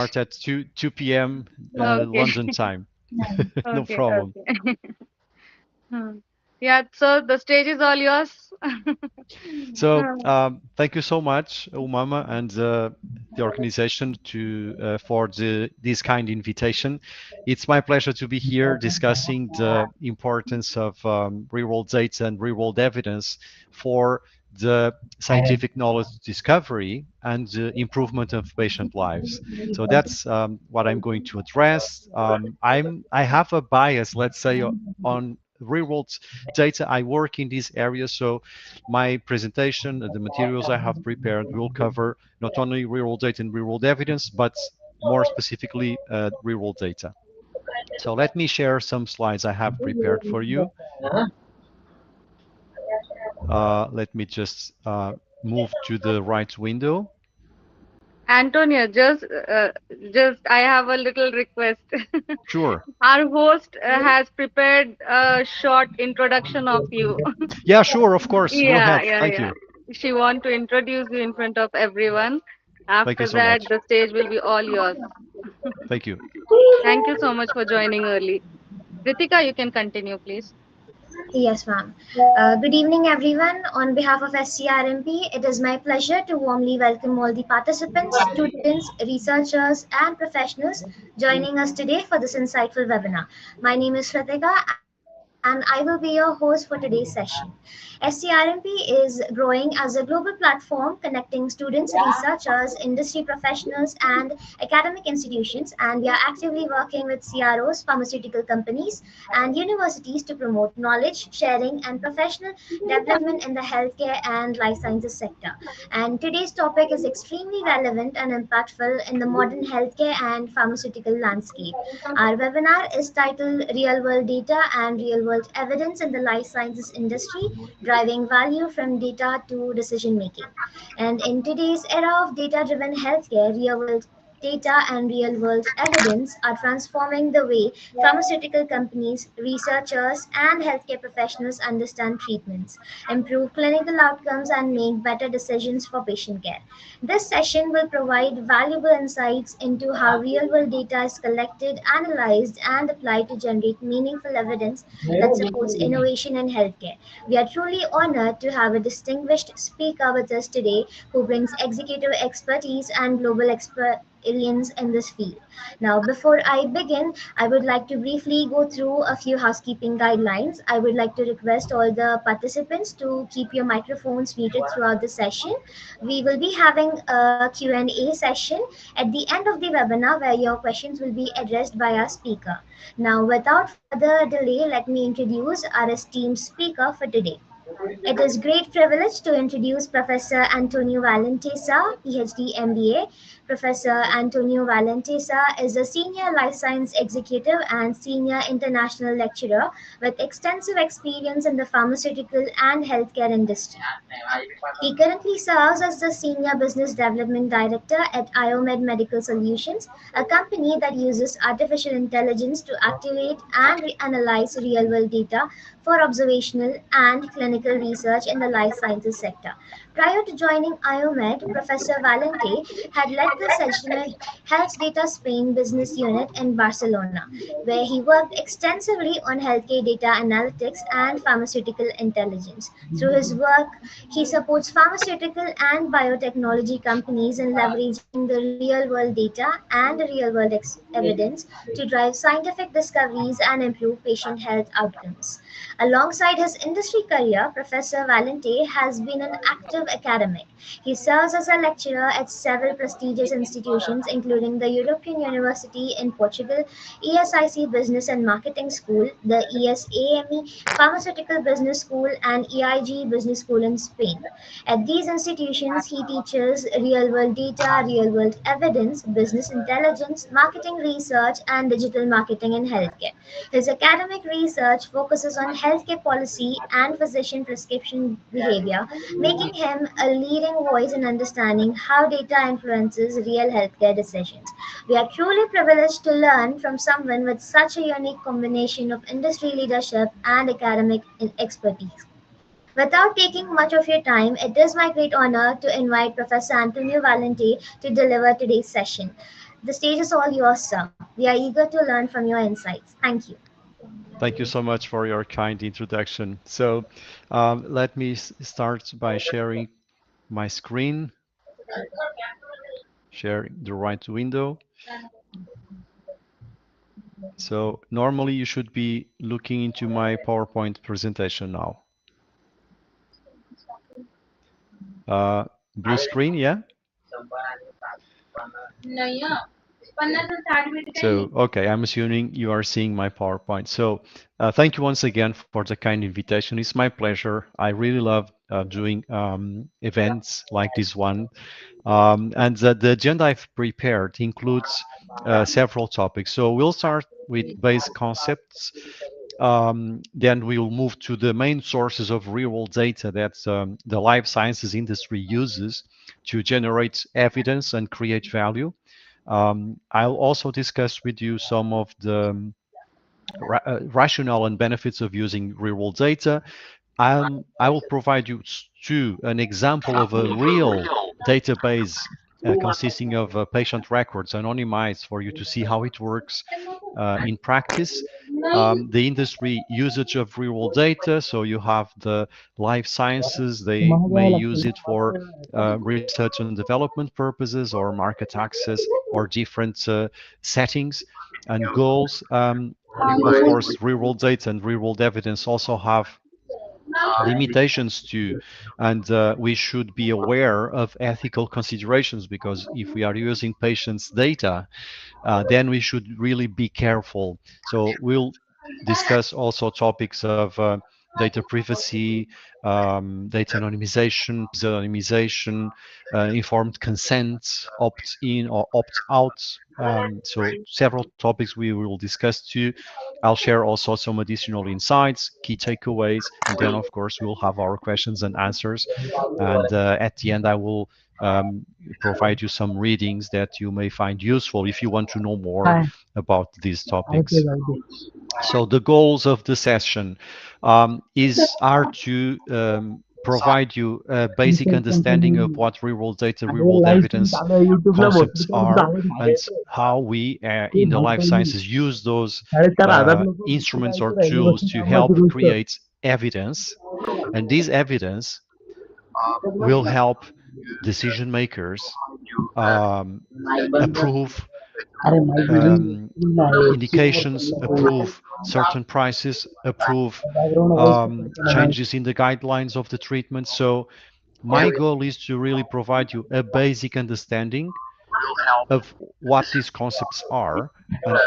start at 2 p.m. Okay. London time. No Okay. problem. Okay. Hmm. Yeah. So the stage is all yours. So Hmm. thank you so much, Umama, and the organization for this kind invitation. It's my pleasure to be here discussing the importance of real-world data and real-world evidence for the scientific knowledge discovery and improvement of patient lives. So that's what I'm going to address. I have a bias, let's say, on real-world data. I work in this area, so my presentation, the materials I have prepared will cover not only real-world data and real-world evidence, but more specifically real-world data. So let me share some slides I have prepared for you. Let me just move to the right window. Antonio, I have a little request. Sure. Our host has prepared a short introduction of you. Yeah, sure, of course. Go Yeah, ahead. yeah, Thank yeah. you. She want to introduce you in front of everyone. Thank you After so that, much. the stage will be all yours. Thank you. Thank you so much for joining early. Ritika, you can continue, please. Yes, ma'am. Good evening, everyone. On behalf of SCRMP, it is my pleasure to warmly welcome all the participants, students, researchers, and professionals joining us today for this insightful webinar. My name is Ritika, and I will be your host for today's session. SCRMP is growing as a global platform connecting students, researchers, industry professionals, and academic institutions, and we are actively working with CROs, pharmaceutical companies, and universities to promote knowledge sharing and professional development in the healthcare and life sciences sector. And today's topic is extremely relevant and impactful in the modern healthcare and pharmaceutical landscape. Our webinar is titled Real World Data and Real World Evidence in the Life Sciences Industry, driving value from data to decision making. And in today's era of data driven healthcare, real world data and real world evidence are transforming the way pharmaceutical companies, researchers, and healthcare professionals understand treatments, improve clinical outcomes, and make better decisions for patient care. This session will provide valuable insights into how real world data is collected, analyzed, and applied to generate meaningful evidence that supports innovation in healthcare. We are truly honored to have a distinguished speaker with us today who brings executive expertise and global experience in this field. Now, before I begin, I would like to briefly go through a few housekeeping guidelines. I would like to request all the participants to keep your microphones muted throughout the session. We will be having a Q&A session at the end of the webinar where your questions will be addressed by our speaker. Now, without further delay, let me introduce our esteemed speaker for today. It is great privilege to introduce Professor Antonio Valente Sir, PhD MBA. Professor Antonio Valente Sir is a senior life science executive and senior international lecturer with extensive experience in the pharmaceutical and healthcare industry. He currently serves as the Senior Business Development Director at IOMED Medical Solutions, a company that uses artificial intelligence to activate and analyze real world data for observational and clinical research in the life sciences sector. Prior to joining IOMED, Professor Valente had led the Segnment Health Data Spain business unit in Barcelona, where he worked extensively on healthcare data analytics and pharmaceutical intelligence. Through his work, he supports pharmaceutical and biotechnology companies in leveraging the real world data and real world evidence to drive scientific discoveries and improve patient health outcomes. Alongside his industry career, Professor Valente has been an active academic. He serves as a lecturer at several prestigious institutions, including the European University in Portugal, ESIC Business and Marketing School, the ESAME Pharmaceutical Business School, and EIG Business School in Spain. At these institutions, he teaches real world data, real world evidence, business intelligence, marketing research, and digital marketing in healthcare. His academic research focuses on healthcare policy and physician prescription behavior, making him a leading voice in understanding how data influences real healthcare decisions. We are truly privileged to learn from someone with such a unique combination of industry leadership and academic expertise. Without taking much of your time, it is my great honor to invite Professor Antonio Valente to deliver today's session. The stage is all yours, sir. We are eager to learn from your insights. Thank you. Thank you so much for your kind introduction. So let me start by sharing my screen, sharing the right window. So normally you should be looking into my PowerPoint presentation now. Blue screen, yeah? So, okay, I'm assuming you are seeing my PowerPoint. So thank you once again for the kind invitation. It's my pleasure. I really love doing events like this one. And the agenda I've prepared includes several topics. So we'll start with base concepts. Then we'll move to the main sources of real-world data that the life sciences industry uses to generate evidence and create value. I'll also discuss with you some of the rationale and benefits of using real-world data. I will provide you an example of a real database consisting of patient records anonymized for you to see how it works in practice. The industry usage of real-world data, so you have the life sciences, they may use it for research and development purposes or market access or different settings and goals. Of course, real-world data and real-world evidence also have limitations too, and we should be aware of ethical considerations, because if we are using patients' data, then we should really be careful. So we'll discuss also topics of data privacy, data anonymization, pseudonymization, informed consent, opt-in or opt-out. So several topics we will discuss too. I'll share also some additional insights, key takeaways, and then of course we'll have our questions and answers. And at the end, I will provide you some readings that you may find useful if you want to know more about these topics. So the goals of the session are to provide you a basic understanding of what real-world data, real-world evidence concepts are, and how we in the life sciences use those instruments or tools to help create evidence. And this evidence will help decision makers approve indications, approve certain prices, approve changes in the guidelines of the treatment. So my goal is to really provide you a basic understanding of what these concepts are and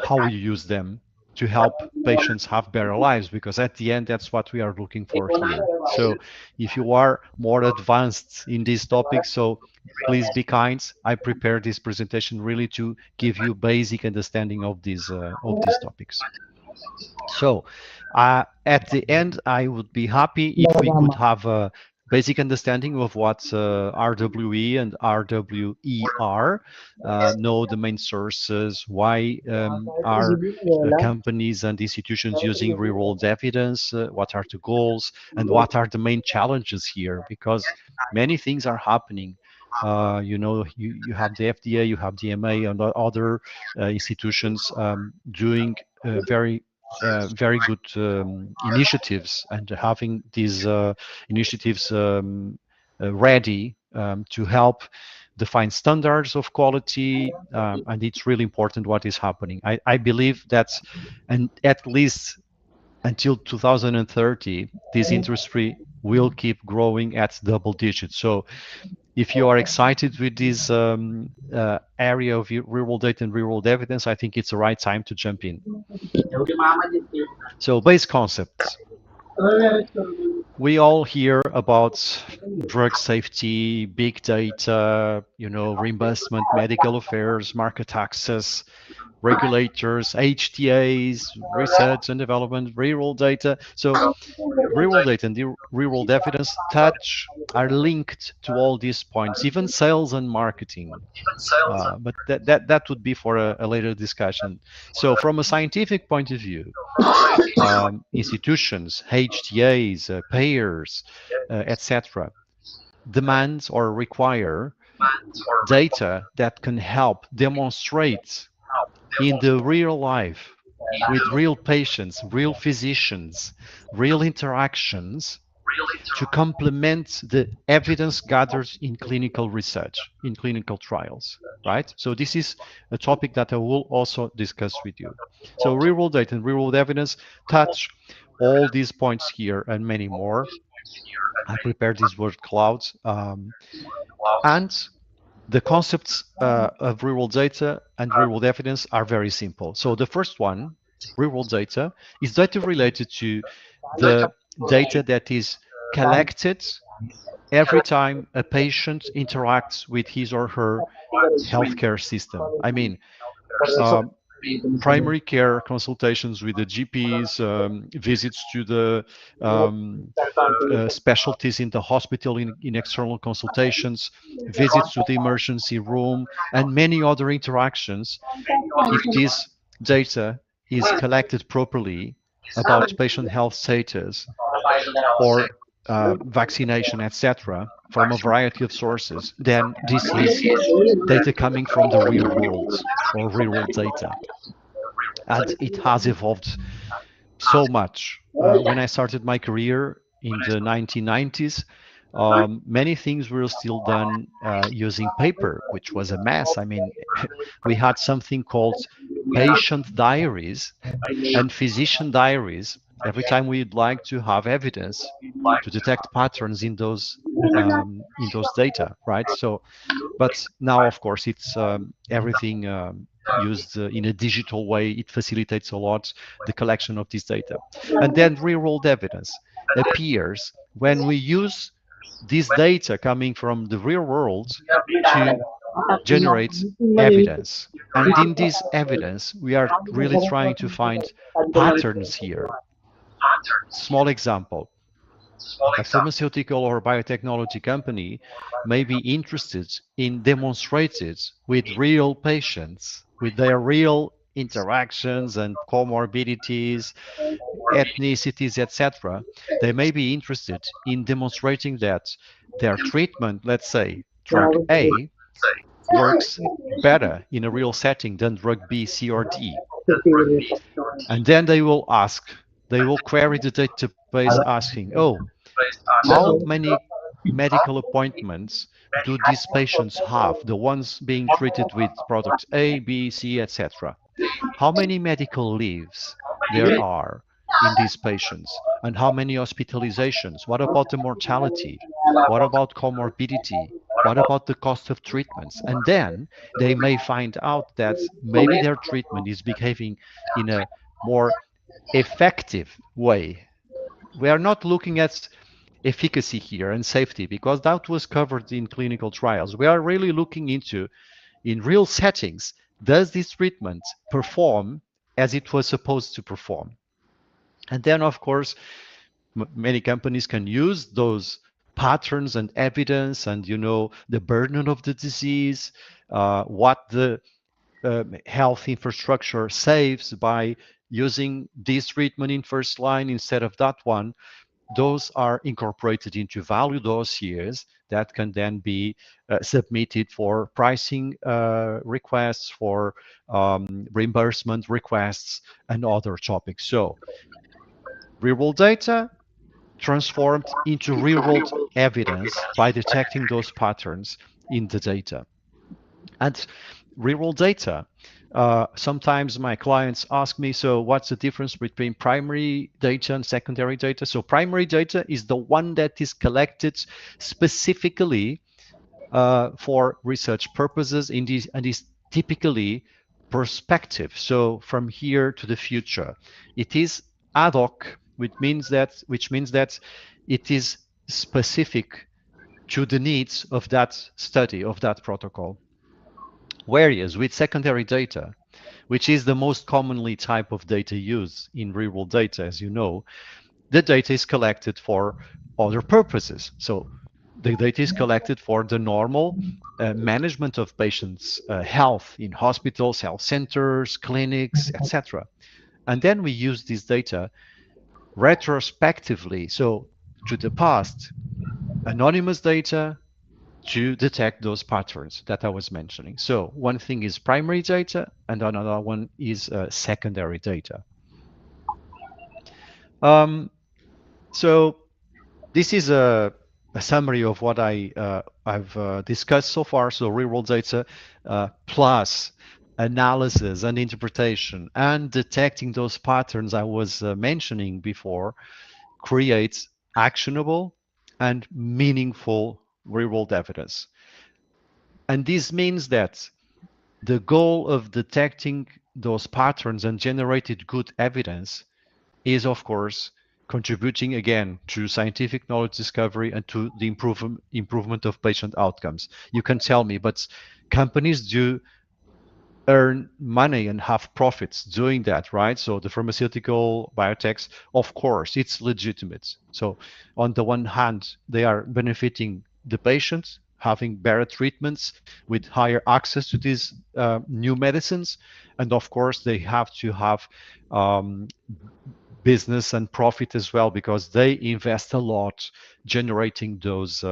how you use them to help patients have better lives, because at the end, that's what we are looking for here. So if you are more advanced in these topics, so please be kind. I prepared this presentation really to give you basic understanding of these topics. So at the end, I would be happy if we could have a basic understanding of what RWE and RWE are, know the main sources, why are companies and institutions using real-world evidence, what are the goals, and what are the main challenges here, because many things are happening. You have the FDA, you have the EMA, and other institutions doing very good initiatives, and having these initiatives ready to help define standards of quality, and it's really important what is happening. I believe that, and at least until 2030, this industry will keep growing at double digits. So if you are excited with this area of real-world data and real-world evidence, I think it's the right time to jump in. So base concepts. We all hear about drug safety, big data, reimbursement, medical affairs, market access, regulators, HTAs, research and development, real-world data. So real-world data and the real-world evidence are linked to all these points, even sales and marketing. But that would be for a later discussion. So from a scientific point of view, institutions, HTAs, payers, etc., demand or require data that can help demonstrate in the real life with real patients, real physicians, real interactions to complement the evidence gathered in clinical research, in clinical trials, right? So this is a topic that I will also discuss with you. So real-world data and real-world evidence touch all these points here and many more. I prepared this word clouds. And the concepts of real-world data and real-world evidence are very simple. So the first one, real-world data, is data related to the data that is collected every time a patient interacts with his or her healthcare system. I mean, um, primary care consultations with the GPs, visits to the specialties in the hospital in external consultations, visits to the emergency room, and many other interactions. If this data is collected properly about patient health status or vaccination, etc., from a variety of sources, then this is data coming from the real world or real world data. And it has evolved so much. When I started my career in the 1990s, many things were still done using paper, which was a mess. I mean, we had something called patient diaries and physician diaries every time we'd like to have evidence to detect patterns in those data, right? So, but now, of course, it's everything used in a digital way. It facilitates a lot the collection of this data. And then real-world evidence appears when we use this data coming from the real world to generate evidence. And in this evidence, we are really trying to find patterns here. Small example. A pharmaceutical or biotechnology company may be interested in demonstrated with real patients, with their real interactions and comorbidities, ethnicities, etc. They may be interested in demonstrating that their treatment, let's say drug A, works better in a real setting than drug B, C, or D. And then they will query the database asking, oh, how many medical appointments do these patients have, the ones being treated with product A, B, C, etc.? How many medical leaves there are in these patients, and how many hospitalizations? What about the mortality? What about comorbidity? What about the cost of treatments? And then they may find out that maybe their treatment is behaving in a more effective way. We are not looking at efficacy here and safety because that was covered in clinical trials. We are really looking into, in real settings, does this treatment perform as it was supposed to perform? And then, of course, many companies can use those patterns and evidence and, the burden of the disease, what the health infrastructure saves by using this treatment in first line instead of that one. Those are incorporated into value dossiers that can then be submitted for pricing requests, for reimbursement requests, and other topics. So real-world data transformed into real-world evidence by detecting those patterns in the data. And real-world data, sometimes my clients ask me, so what's the difference between primary data and secondary data? So primary data is the one that is collected specifically for research purposes and is typically prospective. So from here to the future, it is ad hoc, which means that it is specific to the needs of that study, of that protocol. Whereas with secondary data, which is the most commonly type of data used in real-world data, as you know, the data is collected for other purposes. So the data is collected for the normal management of patients' health in hospitals, health centers, clinics, etc. And then we use this data retrospectively, so to the past, anonymous data, to detect those patterns that I was mentioning. So one thing is primary data, and another one is secondary data. So this is a summary of what I've discussed so far. So real-world data plus analysis and interpretation and detecting those patterns I was mentioning before creates actionable and meaningful real-world evidence. And this means that the goal of detecting those patterns and generated good evidence is, of course, contributing again to scientific knowledge discovery and to the improvement of patient outcomes. You can tell me, but companies do earn money and have profits doing that, right? So the pharmaceutical biotechs, of course, it's legitimate. So on the one hand, they are benefiting the patients, having better treatments with higher access to these new medicines, and of course, they have to have business and profit as well because they invest a lot generating those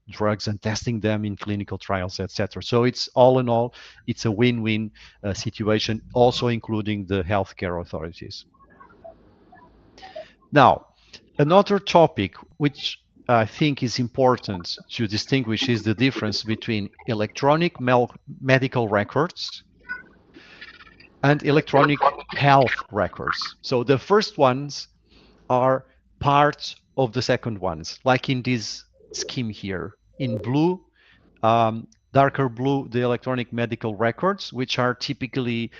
drugs and testing them in clinical trials, etc. So it's all in all, it's a win-win situation, also including the healthcare authorities. Now, another topic which I think is important to distinguish is the difference between electronic medical records and electronic health records. So the first ones are parts of the second ones, like in this scheme here. In blue, darker blue, the electronic medical records, which are typically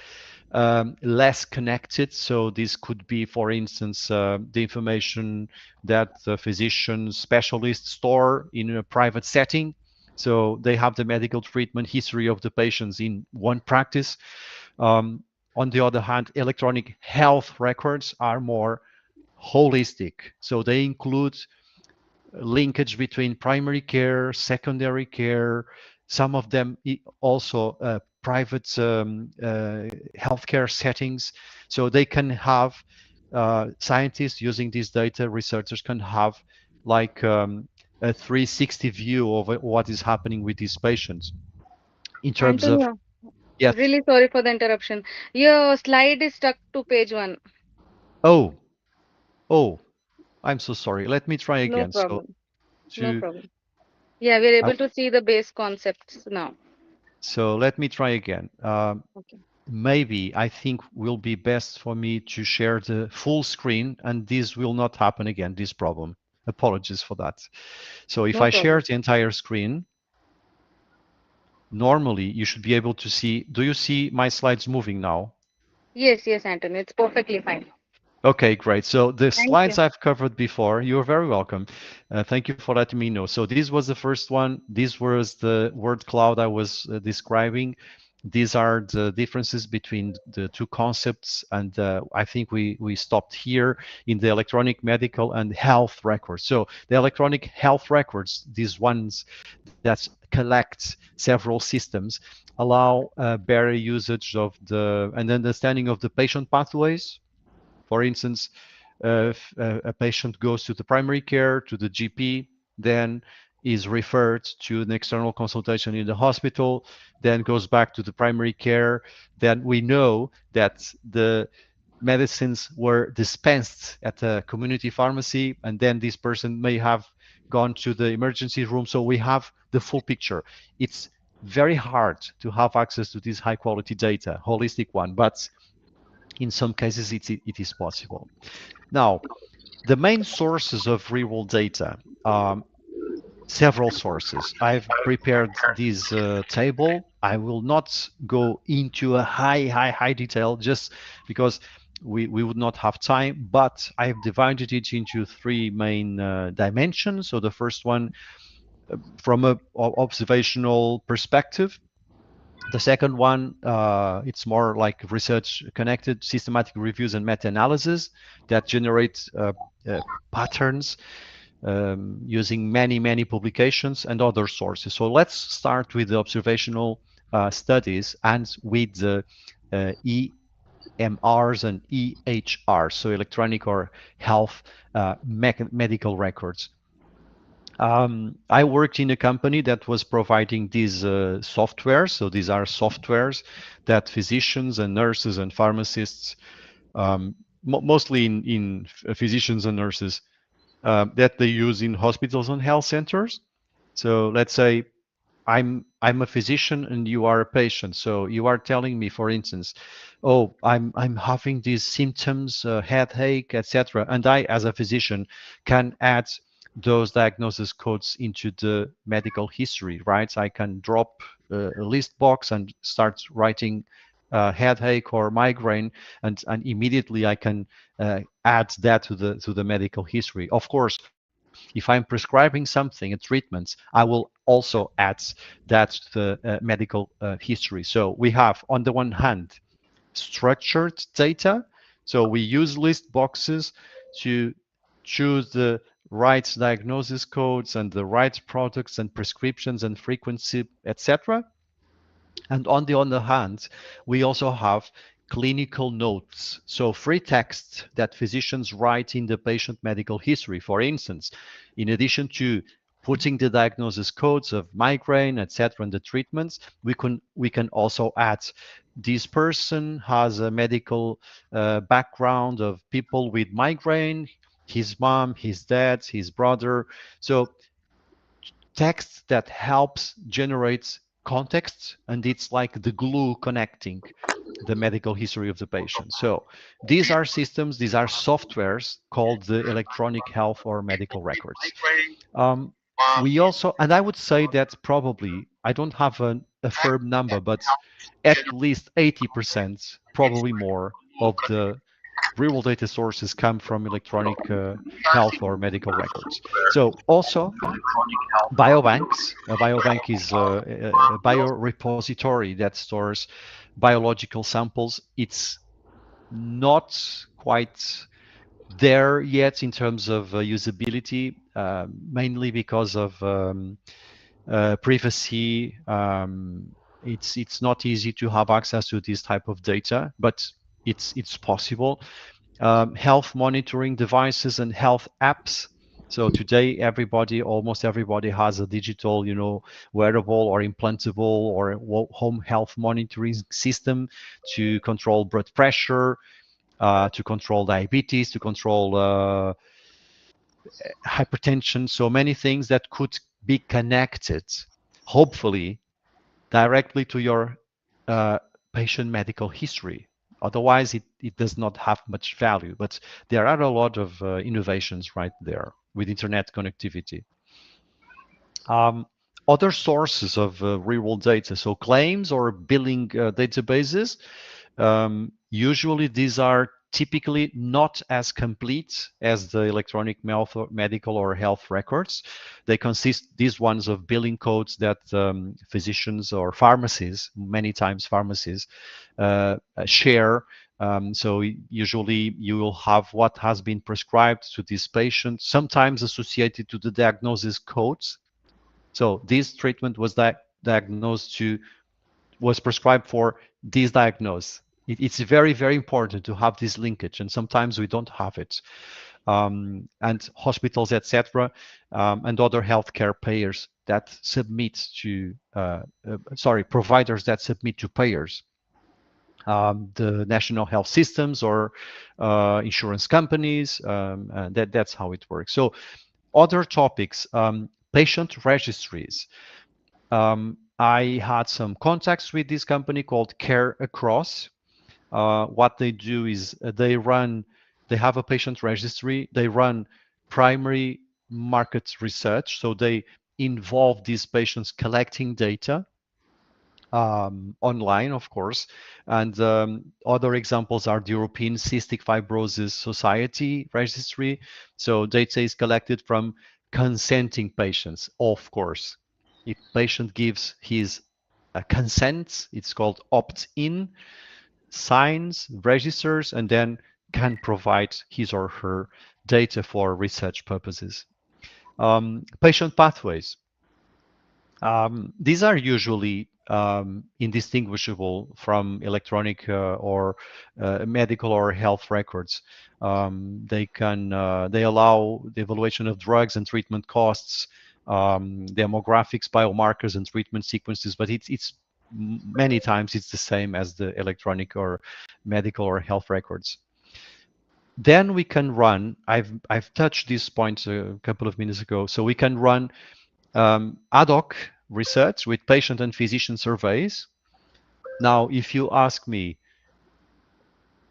less connected. So this could be, for instance, the information that the physician specialists store in a private setting. So they have the medical treatment history of the patients in one practice. On the other hand, electronic health records are more holistic. So they include linkage between primary care, secondary care, some of them also private healthcare settings. So they can have scientists using this data, researchers can have like a 360 view of what is happening with these patients in terms of, Antonio, yes. really sorry for the interruption. Your slide is stuck to page 1. Oh, I'm so sorry. Let me try No again. So problem. No to problem. Yeah, we're I, able to see the base concepts now. so let me try again. Okay. Maybe I think will be best for me to share the full screen, and this will not happen again, this problem. Apologies for that. So if No I share problem. the entire screen, normally you should be able to see. Do you see my slides moving now? Yes, yes, Antonio, it's perfectly fine. Okay, great. So the Thank slides you. I've covered before, you're very welcome. Thank you for letting me know. So this was the first one. This was the word cloud I was describing. These are the differences between the two concepts. And I think we stopped here in the electronic medical and health records. So the electronic health records, these ones that collect several systems, allow better usage of and understanding of the patient pathways. For instance, if a patient goes to the primary care, to the GP, then is referred to an external consultation in the hospital, then goes back to the primary care, then we know that the medicines were dispensed at a community pharmacy, and then this person may have gone to the emergency room. So we have the full picture. It's very hard to have access to this high quality data, holistic one, but in some cases it is possible. Now, the main sources of real-world data, several sources. I've prepared this table. I will not go into a high detail just because we would not have time, but I've divided it into three main dimensions. So the first one, from a observational perspective. The second one, it's more like research connected, systematic reviews and meta-analysis that generate patterns using many publications and other sources. So let's start with the observational studies and with the EMRs and EHRs, so electronic or health medical records. I worked in a company that was providing these software. So these are softwares that physicians and nurses and pharmacists, mostly in physicians and nurses, that they use in hospitals and health centers. So let's say I'm a physician and you are a patient. So you are telling me, for instance, oh, I'm having these symptoms, headache, etc. And I, as a physician, can add those diagnosis codes into the medical history, right? I can drop a list box and start writing headache or migraine, and immediately I can add that to the medical history. Of course, if I'm prescribing something, a treatment, I will also add that to the medical history. So we have, on the one hand, structured data. So we use list boxes to choose the right diagnosis codes and the right products and prescriptions and frequency, etc. And on the other hand, we also have clinical notes, so free text that physicians write in the patient medical history. For instance, in addition to putting the diagnosis codes of migraine, etc., and the treatments, we can also add this person has a medical background of people with migraine, his mom, his dad, his brother. So text that helps generate context, and it's like the glue connecting the medical history of the patient. So these are systems, these are softwares called the electronic health or medical records. We also, and I would say that probably, I don't have a firm number, but at least 80%, probably more, of the real data sources come from electronic health or medical records. So also biobanks. A biobank is a biorepository that stores biological samples. It's not quite there yet in terms of usability, mainly because of privacy. It's not easy to have access to this type of data, but it's possible. Health monitoring devices and health apps. So today, almost everybody has a digital, wearable or implantable or home health monitoring system to control blood pressure, to control diabetes, to control hypertension. So many things that could be connected, hopefully, directly to your uh, patient medical history. Otherwise, it does not have much value. But there are a lot of innovations right there with internet connectivity. Other sources of real-world data, so claims or billing databases, usually these are typically not as complete as the electronic medical or health records. They consist, these ones, of billing codes that physicians or pharmacies, many times pharmacies, share. So usually you will have what has been prescribed to this patient, sometimes associated to the diagnosis codes. So this treatment was was prescribed for this diagnosis. It's very, very important to have this linkage, and sometimes we don't have it. And hospitals, etc., and other healthcare payers that submit to, providers that submit to payers, the national health systems or insurance companies. That's how it works. So other topics, patient registries. I had some contacts with this company called Care Across. What they do is they have a patient registry. They run primary market research. So they involve these patients collecting data online, of course. And other examples are the European Cystic Fibrosis Society registry. So data is collected from consenting patients, of course. If patient gives his consent, it's called opt-in, signs, registers, and then can provide his or her data for research purposes. Patient pathways. These are usually indistinguishable from electronic or medical or health records. They allow the evaluation of drugs and treatment costs, demographics, biomarkers, and treatment sequences, but it's many times it's the same as the electronic or medical or health records. Then we can run, I've touched this point a couple of minutes ago, so we can run ad hoc research with patient and physician surveys. Now, if you ask me,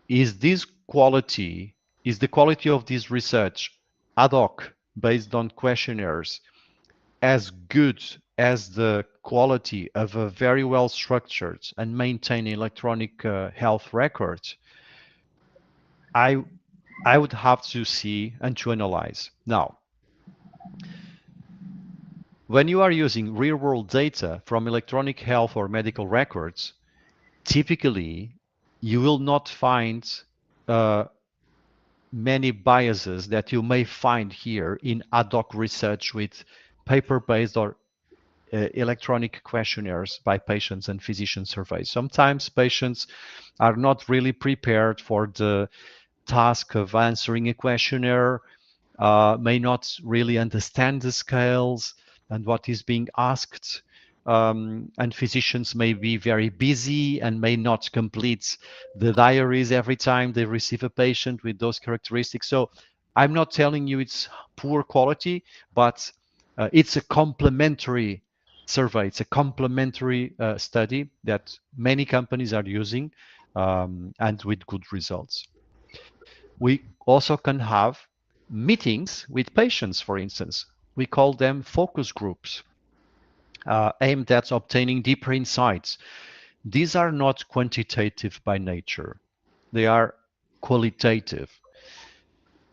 is the quality of this research ad hoc based on questionnaires as good as the quality of a very well structured and maintained electronic health record? I would have to see and to analyze. Now, when you are using real-world data from electronic health or medical records, typically you will not find many biases that you may find here in ad hoc research with paper-based or electronic questionnaires by patients and physician surveys. Sometimes patients are not really prepared for the task of answering a questionnaire, may not really understand the scales and what is being asked, and physicians may be very busy and may not complete the diaries every time they receive a patient with those characteristics. So I'm not telling you it's poor quality, but it's a complementary survey. It's a complementary study that many companies are using, and with good results. We also can have meetings with patients, for instance. We call them focus groups, aimed at obtaining deeper insights. These are not quantitative by nature. They are qualitative.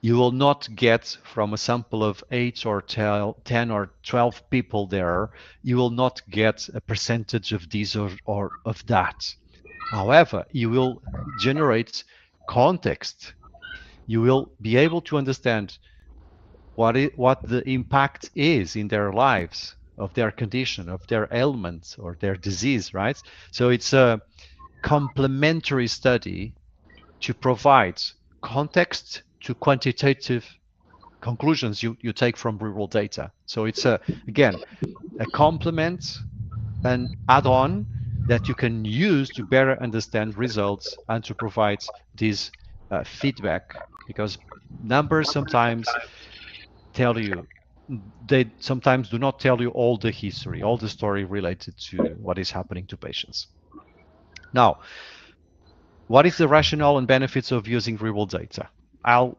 You will not get from a sample of 8 or 10 or 12 people there, you will not get a percentage of this or of that. However, you will generate context. You will be able to understand what the impact is in their lives of their condition, of their ailment or their disease, right? So it's a complementary study to provide context to quantitative conclusions you take from real world data. So it's again a complement, an add-on that you can use to better understand results and to provide this feedback, because numbers sometimes tell you, they sometimes do not tell you all the history, all the story related to what is happening to patients. Now, what is the rationale and benefits of using real-world data? I'll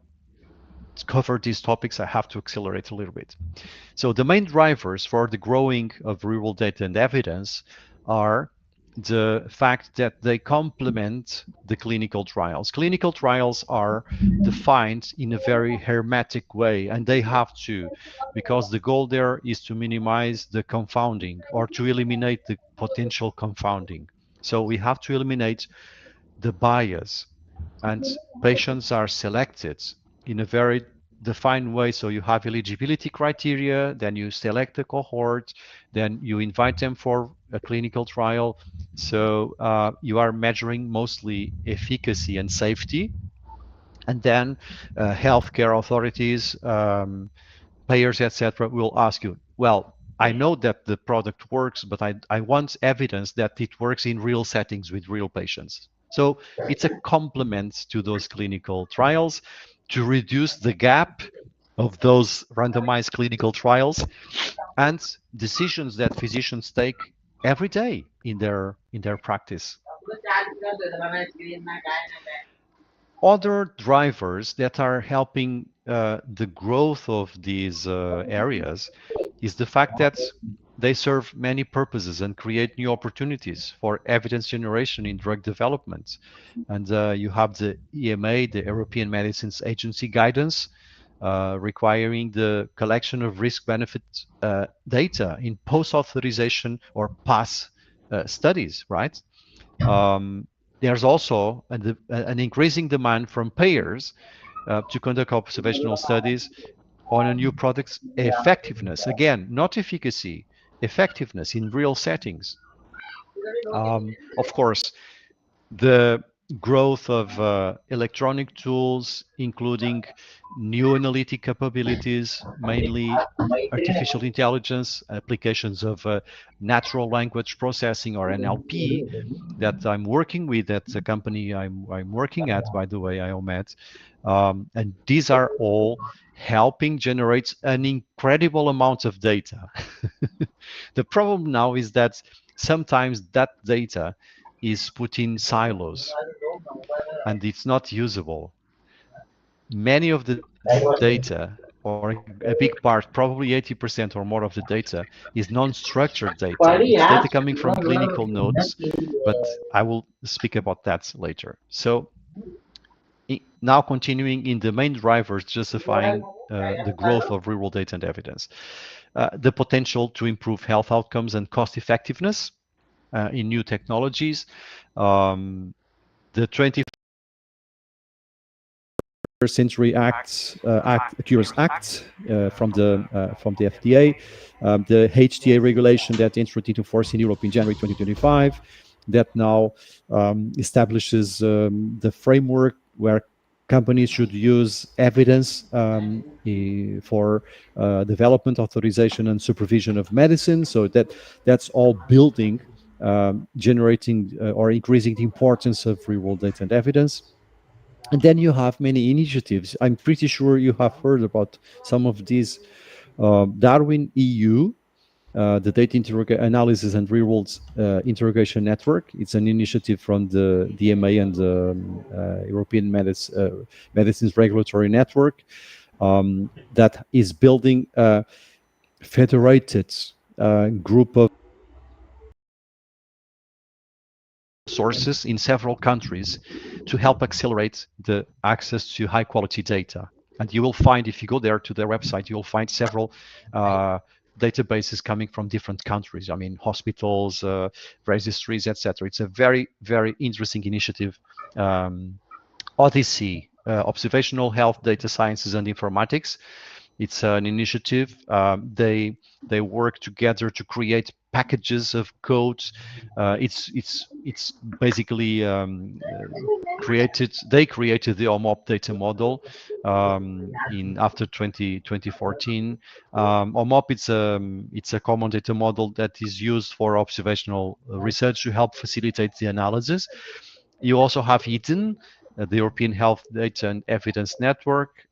cover these topics. I have to accelerate a little bit. So the main drivers for the growing of real-world data and evidence are the fact that they complement the clinical trials. Clinical trials are defined in a very hermetic way, and they have to, because the goal there is to minimize the confounding or to eliminate the potential confounding. So we have to eliminate the bias, and patients are selected in a very defined way. So you have eligibility criteria, then you select a cohort, then you invite them for a clinical trial. So you are measuring mostly efficacy and safety. And then healthcare authorities, payers, etc., will ask you, well, I know that the product works, but I want evidence that it works in real settings with real patients. So it's a complement to those clinical trials to reduce the gap of those randomized clinical trials and decisions that physicians take every day in their practice. Other drivers that are helping the growth of these areas is the fact that they serve many purposes and create new opportunities for evidence generation in drug development. And you have the EMA, the European Medicines Agency guidance, requiring the collection of risk-benefit data in post-authorization or PAS studies, right? There's also an increasing demand from payers to conduct observational studies on a new product's effectiveness. Again, not efficacy, effectiveness in real settings. Of course, the growth of electronic tools, including new analytic capabilities, mainly artificial intelligence, applications of natural language processing or NLP that I'm working with at the company I'm working at, by the way, IOMED. And these are all helping generate an incredible amount of data. The problem now is that sometimes that data is put in silos and it's not usable. Many of the data, or a big part, probably 80% or more of the data, is non-structured data. It's data coming from clinical notes, but I will speak about that later. So now continuing in the main drivers justifying the growth of real-world data and evidence. The potential to improve health outcomes and cost effectiveness in new technologies. The 21st Century Cures Act from the FDA, the HTA regulation that entered into force in Europe in January 2025, that now establishes the framework where companies should use evidence for development, authorization, and supervision of medicine. So that's all building, generating or increasing the importance of real-world data and evidence. And then you have many initiatives. I'm pretty sure you have heard about some of these. Darwin EU, the Data Analysis and Real-World Interrogation Network. It's an initiative from the DMA and the European Medicines Regulatory Network that is building a federated group of sources in several countries to help accelerate the access to high quality data. And you will find, if you go there to their website, you'll find several databases coming from different countries. I mean, hospitals, registries, etc. It's a very, very interesting initiative. Odyssey, Observational Health Data Sciences and Informatics. It's an initiative. They work together to create packages of codes. It's basically created. They created the OMOP data model in after 2014. OMOP it's a common data model that is used for observational research to help facilitate the analysis. You also have EDEN, the European Health Data and Evidence Network.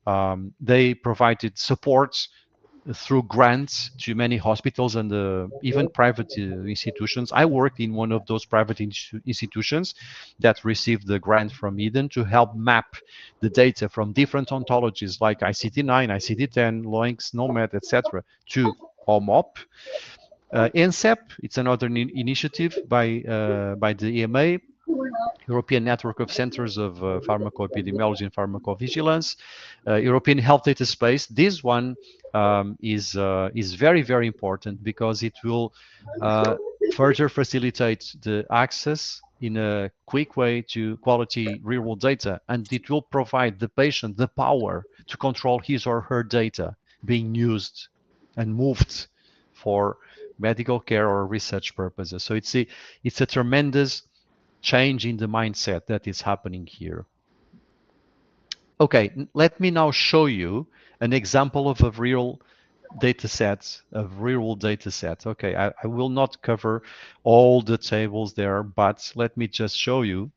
They provided support through grants to many hospitals and even private institutions. I worked in one of those private institutions that received the grant from EDEN to help map the data from different ontologies like ICD-9, ICD-10, LOINCS, NOMED, etc. to OMOP. NCEP, it's another initiative by the EMA, European Network of Centers of Pharmacoepidemiology and Pharmacovigilance, European Health Data Space. This one is very, very important because it will further facilitate the access in a quick way to quality real-world data, and it will provide the patient the power to control his or her data being used and moved for medical care or research purposes. So it's a tremendous change in the mindset that is happening here. Okay, let me now show you an example of a real data set, Okay, I will not cover all the tables there, but let me just show you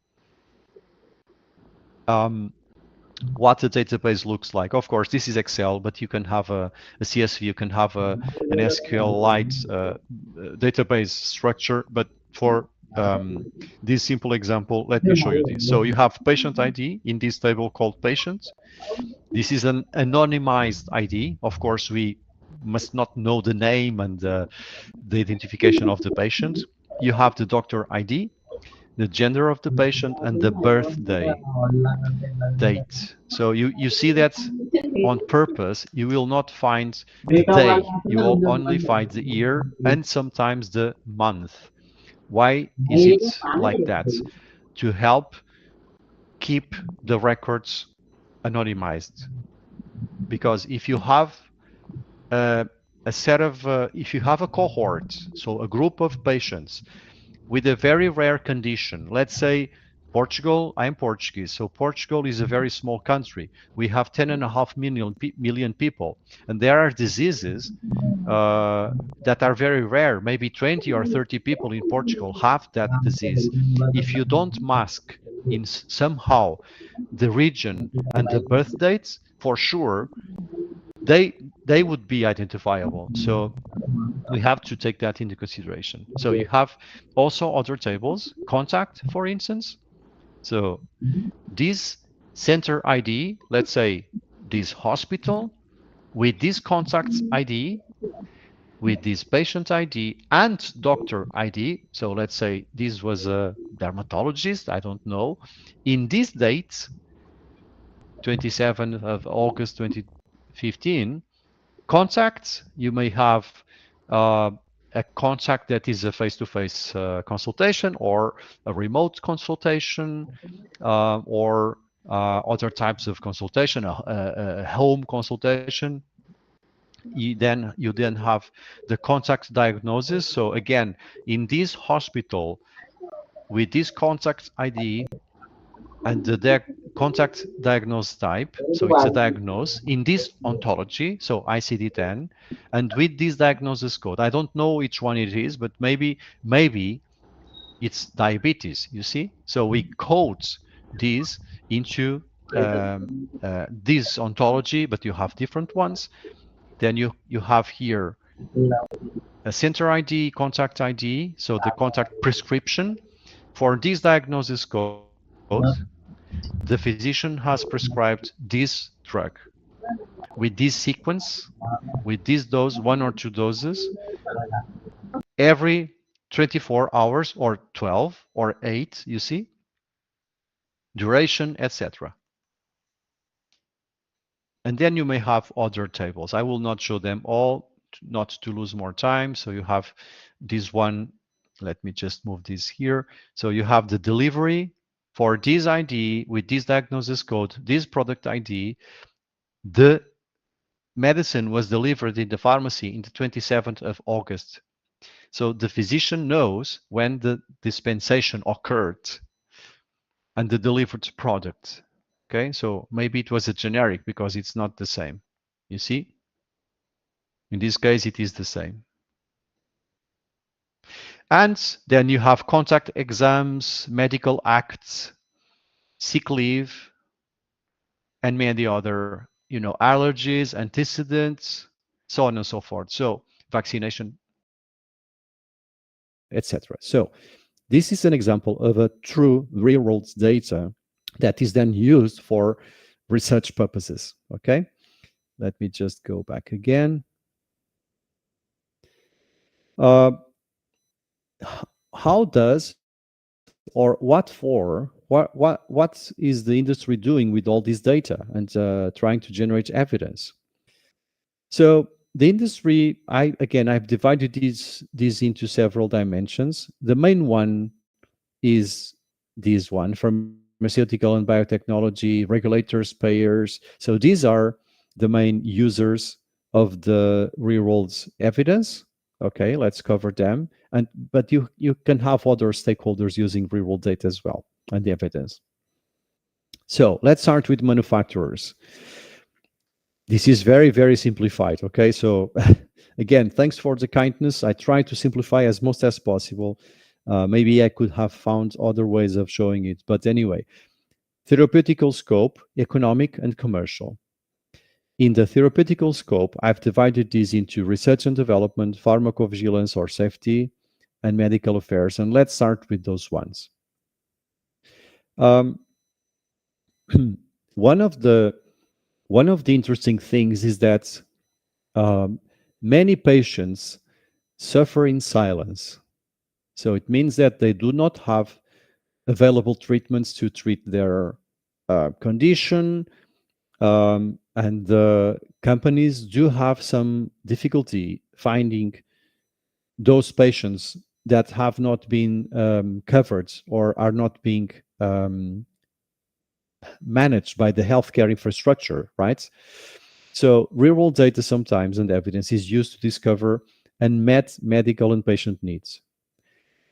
what the database looks like. Of course, this is Excel, but you can have a CSV, you can have an SQLite database structure, but for this simple example, let me show you this. So you have patient ID in this table called patient. This is an anonymized ID. Of course, we must not know the name and the identification of the patient. You have the doctor ID, the gender of the patient, and the birthday date. So you see that on purpose, you will not find the day. You will only find the year and sometimes the month. Why is it like that? To help keep the records anonymized. Because if you have a set of, if you have a cohort, so a group of patients with a very rare condition, let's say Portugal, I'm Portuguese, so Portugal is a very small country. We have 10.5 million people, and there are diseases that are very rare. Maybe 20 or 30 people in Portugal have that disease. If you don't mask in somehow the region and the birth dates, for sure, they would be identifiable. So we have to take that into consideration. So you have also other tables, contact, for instance. So this center ID, let's say this hospital, with this contacts ID, with this patient ID and doctor ID. So let's say this was a dermatologist, I don't know. In this date, 27th of August 2015, contacts, you may have uh, a contact that is a face-to-face consultation or a remote consultation or other types of consultation, a home consultation. You then have the contact diagnosis. So again, in this hospital, with this contact ID and the contact diagnose type, so it's a diagnose in this ontology, so ICD-10, and with this diagnosis code, I don't know which one it is, but maybe it's diabetes, you see? So we code these into this ontology, but you have different ones. Then you have here a center ID, contact ID, so the contact prescription. For this diagnosis code, the physician has prescribed this drug with this sequence, with this dose, 1 or 2 doses, every 24 hours or 12 or 8, you see, duration, etc. And then you may have other tables. I will not show them all, not to lose more time. So you have this one. Let me just move this here. So you have the delivery for this ID with this diagnosis code, this product ID. The medicine was delivered in the pharmacy in the 27th of August. So the physician knows when the dispensation occurred and the delivered product. Okay, so maybe it was a generic because it's not the same. You see? In this case, it is the same. And then you have contact exams, medical acts, sick leave, and many other, allergies, antecedents, so on and so forth. So vaccination, etc. So this is an example of a true real-world data that is then used for research purposes. Okay, let me just go back again. How does or what for? What is the industry doing with all this data and trying to generate evidence? So the industry, I've divided these into several dimensions. The main one is this one: pharmaceutical and biotechnology, regulators, payers. So these are the main users of the real-world evidence. Okay, let's cover them. But you can have other stakeholders using real-world data as well and the evidence. So let's start with manufacturers. This is very, very simplified. Okay, so again, thanks for the kindness. I try to simplify as much as possible. Maybe I could have found other ways of showing it, but anyway, therapeutical scope, economic and commercial. In the therapeutical scope, I've divided these into research and development, pharmacovigilance or safety, and medical affairs. And let's start with those ones. One of the interesting things is that many patients suffer in silence. So it means that they do not have available treatments to treat their condition, and the companies do have some difficulty finding those patients that have not been covered or are not being managed by the healthcare infrastructure, right? So real-world data sometimes and evidence is used to discover unmet medical and patient needs.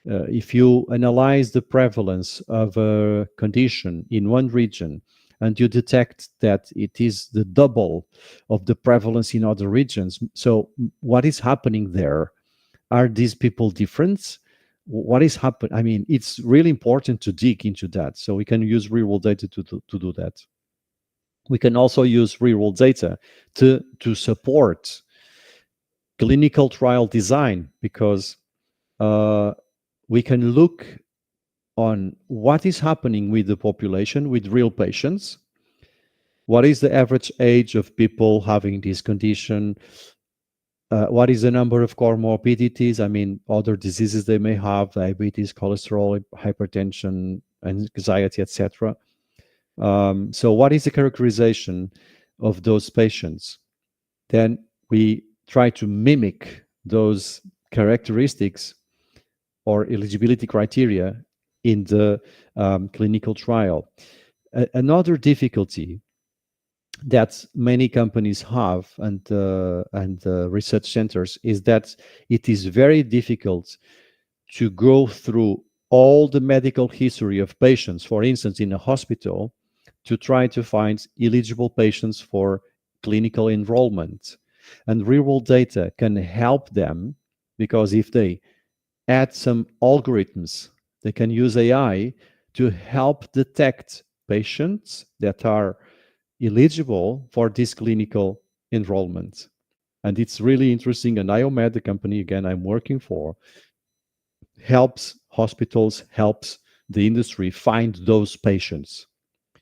If you analyze the prevalence of a condition in one region and you detect that it is the double of the prevalence in other regions, so what is happening there? Are these people different? What is happening? I mean, it's really important to dig into that. So we can use real-world data to do that. We can also use real-world data to support clinical trial design, because we can look on what is happening with the population, with real patients. What is the average age of people having this condition? What is the number of comorbidities? I mean, other diseases they may have, diabetes, cholesterol, hypertension, anxiety, etc. So what is the characterization of those patients? Then we try to mimic those characteristics or eligibility criteria in the clinical trial. Another difficulty that many companies have and research centers is that it is very difficult to go through all the medical history of patients, for instance, in a hospital, to try to find eligible patients for clinical enrollment. And real-world data can help them, because if they add some algorithms, they can use AI to help detect patients that are eligible for this clinical enrollment. And it's really interesting. And IOMED, the company again I'm working for, helps hospitals, helps the industry find those patients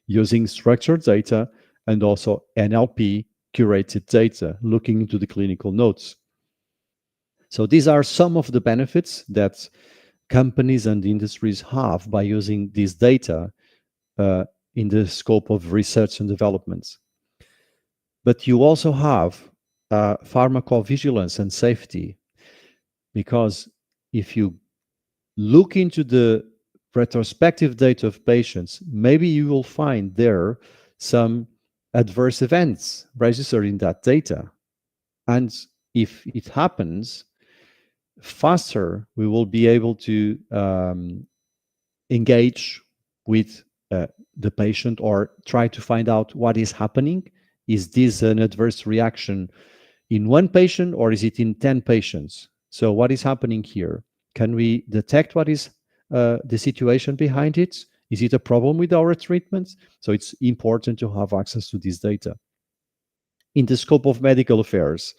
using structured data and also NLP curated data, looking into the clinical notes. So these are some of the benefits that companies and industries have by using this data in the scope of research and development. But you also have pharmacovigilance and safety, because if you look into the retrospective data of patients, maybe you will find there some adverse events registered in that data. And if it happens, faster we will be able to engage with the patient or try to find out what is happening. Is this an adverse reaction in one patient or is it in 10 patients? So what is happening here? Can we detect what is the situation behind it? Is it a problem with our treatments? So it's important to have access to this data. In the scope of medical affairs,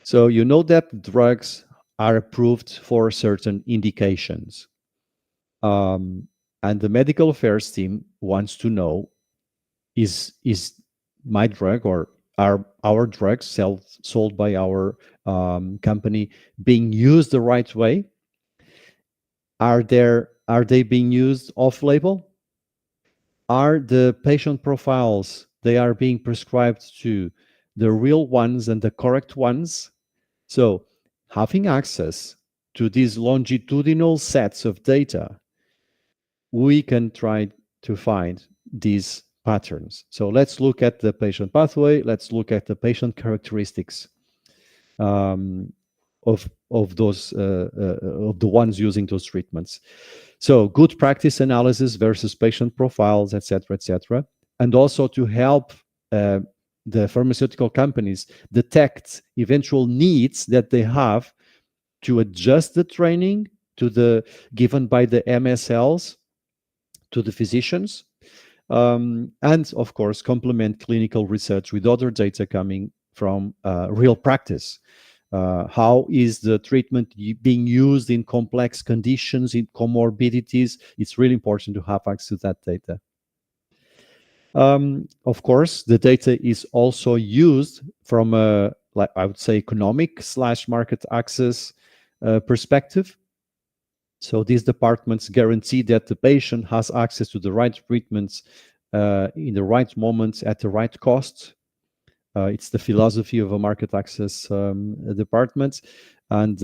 so you know that drugs are approved for certain indications. And the medical affairs team wants to know, is my drug or are our drugs sold by our company being used the right way? Are they being used off label? Are the patient profiles they are being prescribed to the real ones and the correct ones? So having access to these longitudinal sets of data, we can try to find these patterns. So let's look at the patient pathway. Let's look at the patient characteristics of those of the ones using those treatments. So good practice analysis versus patient profiles, etc., and also to help the pharmaceutical companies detect eventual needs that they have to adjust the training to the given by the MSLs to the physicians, and of course complement clinical research with other data coming from real practice. How is the treatment being used in complex conditions, in comorbidities? It's really important to have access to that data. Of course, the data is also used from a, like I would say, economic/market access perspective. So these departments guarantee that the patient has access to the right treatments in the right moments at the right cost. It's the philosophy of a market access department. And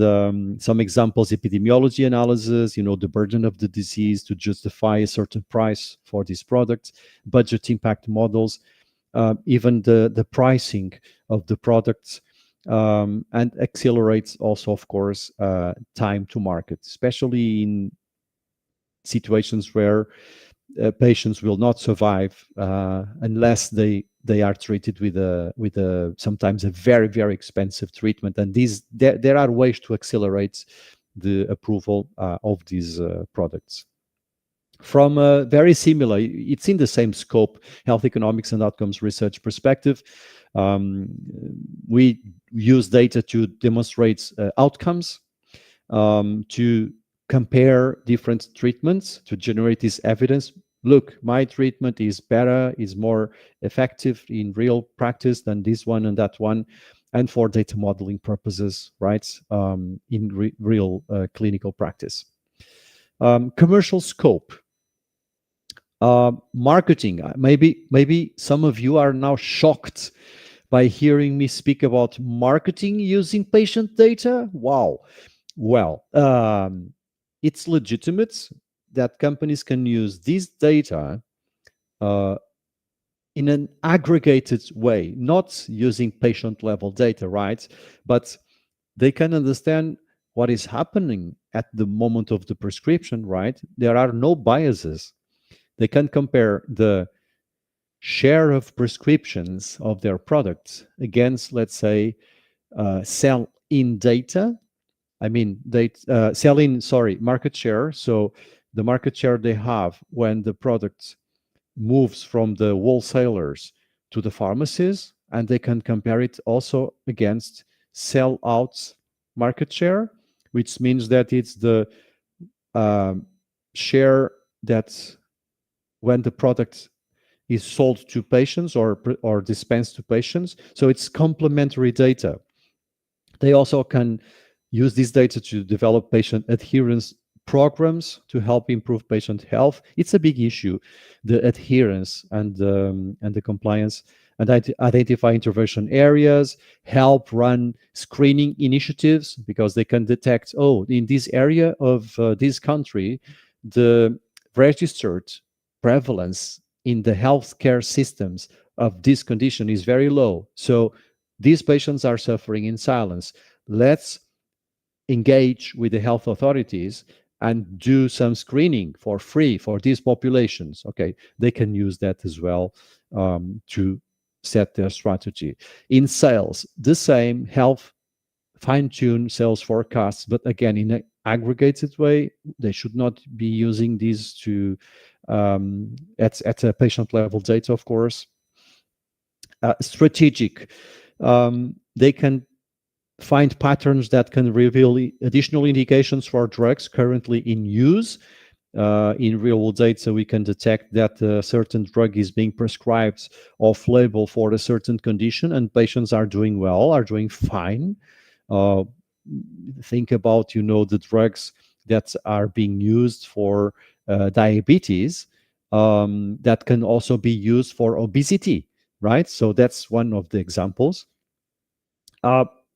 some examples: epidemiology analysis, the burden of the disease to justify a certain price for these products, budget impact models, even the pricing of the products, and accelerates also, of course, time to market, especially in situations where patients will not survive unless they are treated with a sometimes a very expensive treatment. And there are ways to accelerate the approval of these products. From a very similar, it's in the same scope, health economics and outcomes research perspective. We use data to demonstrate outcomes, to compare different treatments, to generate this evidence. Look, my treatment is better, is more effective in real practice than this one and that one, and for data modeling purposes, right, in real clinical practice. Commercial scope. Marketing. Maybe some of you are now shocked by hearing me speak about marketing using patient data. Wow. Well, it's legitimate that companies can use this data in an aggregated way, not using patient level data, right? But they can understand what is happening at the moment of the prescription, right? There are no biases. They can compare the share of prescriptions of their products against, let's say, sell-in data. I mean, market share. So the market share they have when the product moves from the wholesalers to the pharmacies, and they can compare it also against sell-out market share, which means that it's the share that when the product is sold to patients or dispensed to patients. So it's complementary data. They also can use this data to develop patient adherence programs to help improve patient health. It's a big issue, the adherence and the compliance, and identify intervention areas, help run screening initiatives, because they can detect, in this area of this country, the registered prevalence in the healthcare systems of this condition is very low. So these patients are suffering in silence. Let's engage with the health authorities and do some screening for free for these populations. Okay, they can use that as well to set their strategy. In sales, the same, health fine-tune sales forecasts, but again, in an aggregated way. They should not be using these to at a patient level data, of course. Strategic, they can find patterns that can reveal additional indications for drugs currently in use. In real-world data, we can detect that a certain drug is being prescribed off-label for a certain condition, and patients are doing well, are doing fine. Think about, the drugs that are being used for diabetes, that can also be used for obesity, right? So that's one of the examples.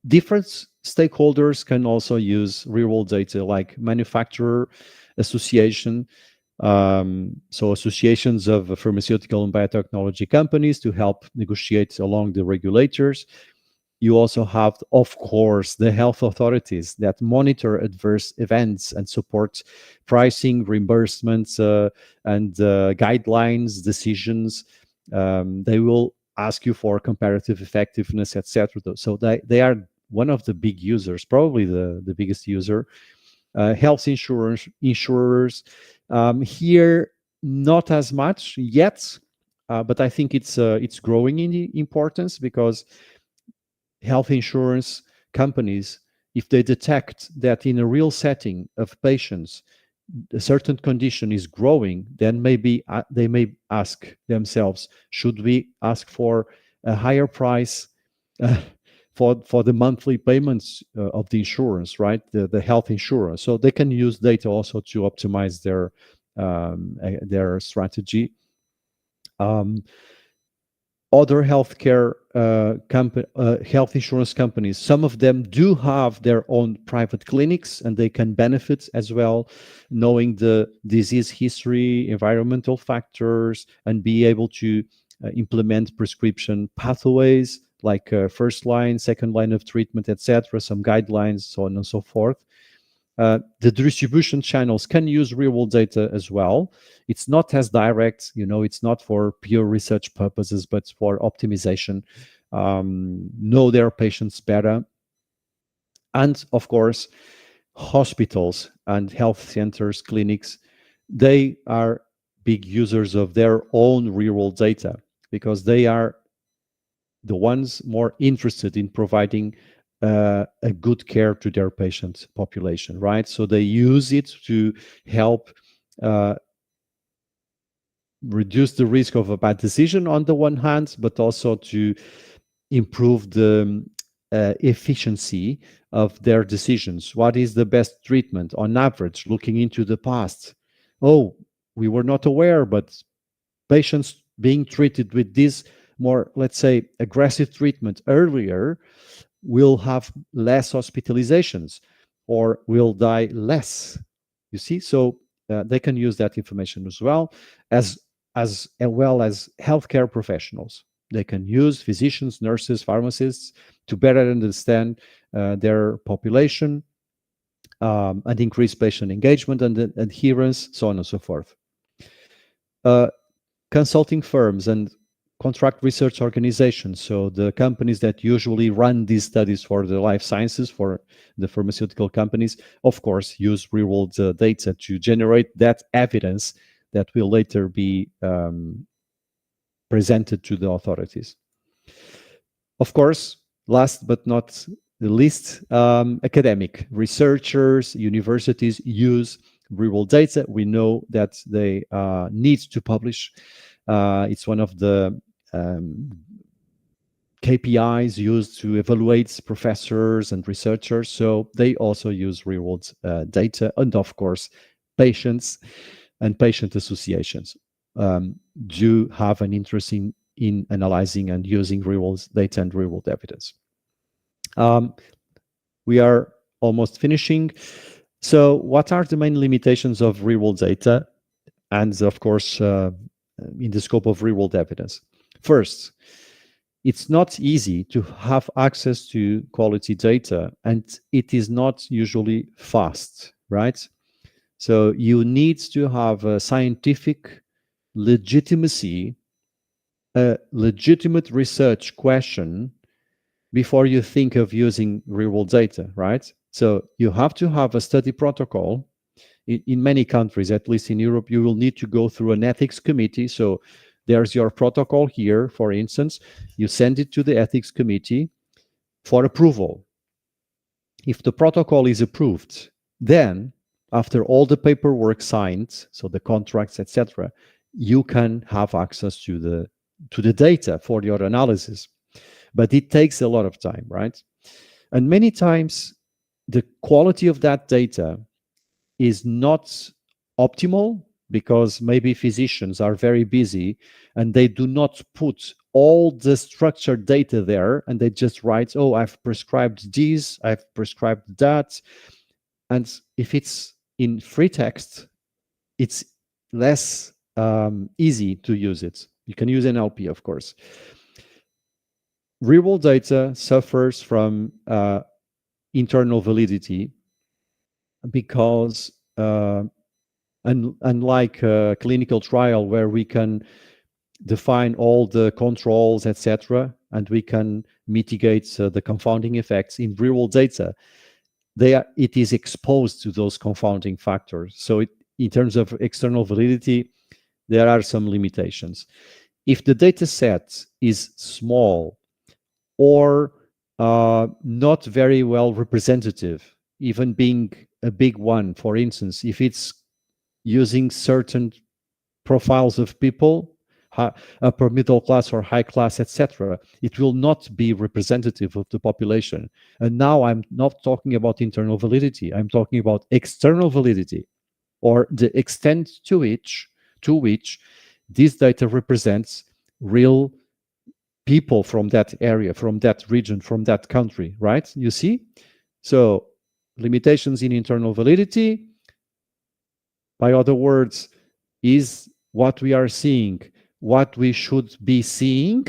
Different stakeholders can also use real-world data, like manufacturer association, so associations of pharmaceutical and biotechnology companies to help negotiate along the regulators. You also have, of course, the health authorities that monitor adverse events and support pricing, reimbursements, and guidelines, decisions. They will ask you for comparative effectiveness, etc. So they are one of the big users, probably the biggest user. Health insurers here, not as much yet, but I think it's growing in importance, because health insurance companies, if they detect that in a real setting of patients a certain condition is growing, then maybe they may ask themselves, should we ask for a higher price for the monthly payments of the insurance, right? The health insurance. So they can use data also to optimize their strategy. Other healthcare health insurance companies, some of them do have their own private clinics, and they can benefit as well, knowing the disease history, environmental factors, and be able to implement prescription pathways like first line, second line of treatment, etc., some guidelines, so on and so forth. The distribution channels can use real-world data as well. It's not as direct, it's not for pure research purposes, but for optimization, know their patients better. And of course, hospitals and health centers, clinics, they are big users of their own real-world data because they are the ones more interested in providing a good care to their patient population, right? So they use it to help reduce the risk of a bad decision on the one hand, but also to improve the efficiency of their decisions. What is the best treatment on average, looking into the past? Oh, we were not aware, but patients being treated with this more, let's say, aggressive treatment earlier will have less hospitalizations or will die less. You see, so they can use that information as well as healthcare professionals. They can use physicians, nurses, pharmacists to better understand their population and increase patient engagement and adherence, so on and so forth. Consulting firms and contract research organizations, so the companies that usually run these studies for the life sciences, for the pharmaceutical companies, of course, use real-world data to generate that evidence that will later be presented to the authorities. Of course, last but not the least, academic researchers, universities use real-world data. We know that they need to publish. It's one of the KPIs used to evaluate professors and researchers. So they also use real-world data, and of course, patients and patient associations do have an interest in analyzing and using real-world data and real-world evidence. We are almost finishing. So what are the main limitations of real-world data and, of course, in the scope of real-world evidence? First, it's not easy to have access to quality data, and it is not usually fast, right? So you need to have a scientific legitimacy, a legitimate research question before you think of using real-world data, right? So you have to have a study protocol. In many countries, at least in Europe, you will need to go through an ethics committee. So there's your protocol here, for instance. You send it to the ethics committee for approval. If the protocol is approved, then after all the paperwork signed, so the contracts, etc., you can have access to the data for your analysis. But it takes a lot of time, right? And many times, the quality of that data is not optimal because maybe physicians are very busy and they do not put all the structured data there, and they just write, oh, I've prescribed this, I've prescribed that. And if it's in free text, it's less easy to use it. You can use NLP, of course. Real-world data suffers from internal validity because unlike a clinical trial where we can define all the controls, etc., and we can mitigate the confounding effects, in real-world data, it is exposed to those confounding factors. So in terms of external validity, there are some limitations. If the data set is small or not very well representative, even being a big one, for instance, if it's using certain profiles of people, upper middle class or high class, etc., it will not be representative of the population. And now I'm not talking about internal validity. I'm talking about external validity, or the extent to which this data represents real people from that area, from that region, from that country, right? You see? So limitations in internal validity, by other words, is what we are seeing what we should be seeing,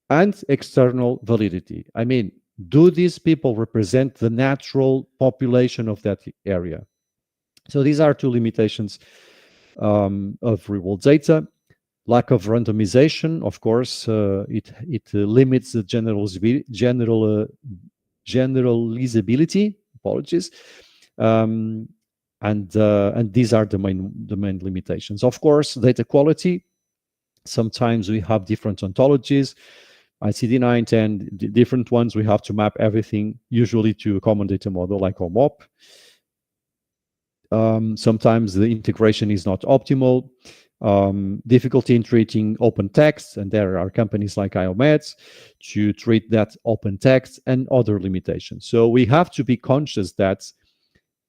and external validity. I mean, do these people represent the natural population of that area? So these are two limitations of real-world data. Lack of randomization, of course, it limits the generalizability. Apologies, and these are the main limitations. Of course, data quality. Sometimes we have different ontologies, ICD-9, 10, different ones. We have to map everything, usually to a common data model like OMOP. Sometimes the integration is not optimal. Difficulty in treating open text, and there are companies like IOMED to treat that open text, and other limitations. So we have to be conscious that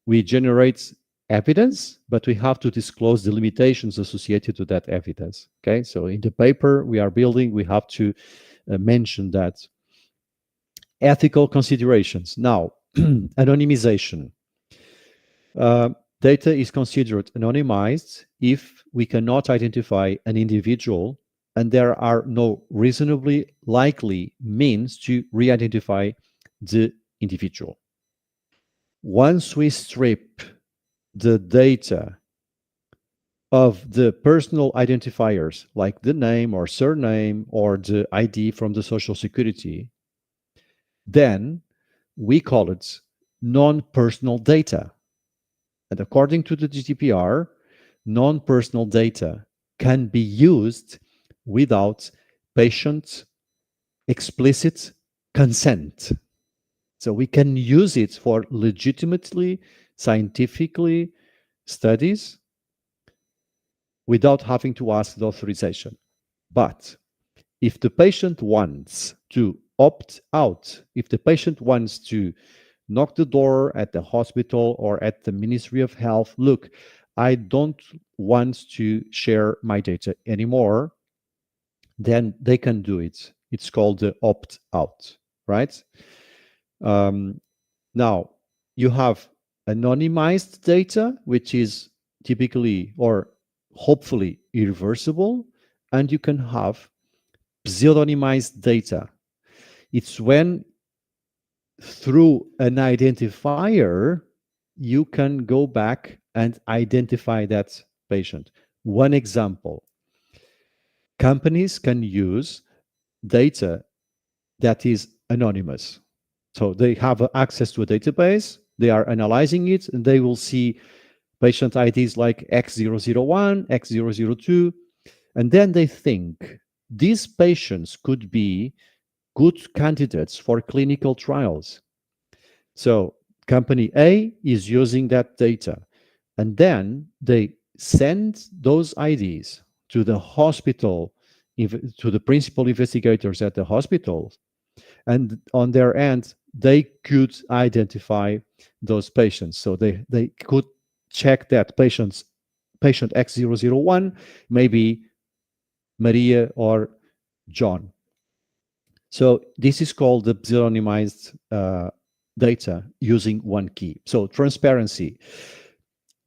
we generate evidence, but we have to disclose the limitations associated to that evidence. Okay, so in the paper we are building, we have to mention that. Ethical considerations. Now, anonymization. Data is considered anonymized if we cannot identify an individual and there are no reasonably likely means to re-identify the individual. Once we strip the data of the personal identifiers, like the name or surname or the ID from the Social Security, then we call it non-personal data. And according to the GDPR, non-personal data can be used without patient explicit consent. So we can use it for legitimately, scientifically studies without having to ask the authorization. But if the patient wants to opt out, if the patient wants to knock the door at the hospital or at the Ministry of Health, look, I don't want to share my data anymore, then they can do it. It's called the opt-out, right? Now, you have anonymized data, which is typically or hopefully irreversible, and you can have pseudonymized data. It's when through an identifier, you can go back and identify that patient. One example, companies can use data that is anonymous. So they have access to a database, they are analyzing it, and they will see patient IDs like X001, X002, and then they think these patients could be good candidates for clinical trials. So company A is using that data, and then they send those IDs to the hospital, to the principal investigators at the hospital, and on their end, they could identify those patients. So they could check that patient X001, maybe Maria or John. So this is called the pseudonymized data using one key. So transparency.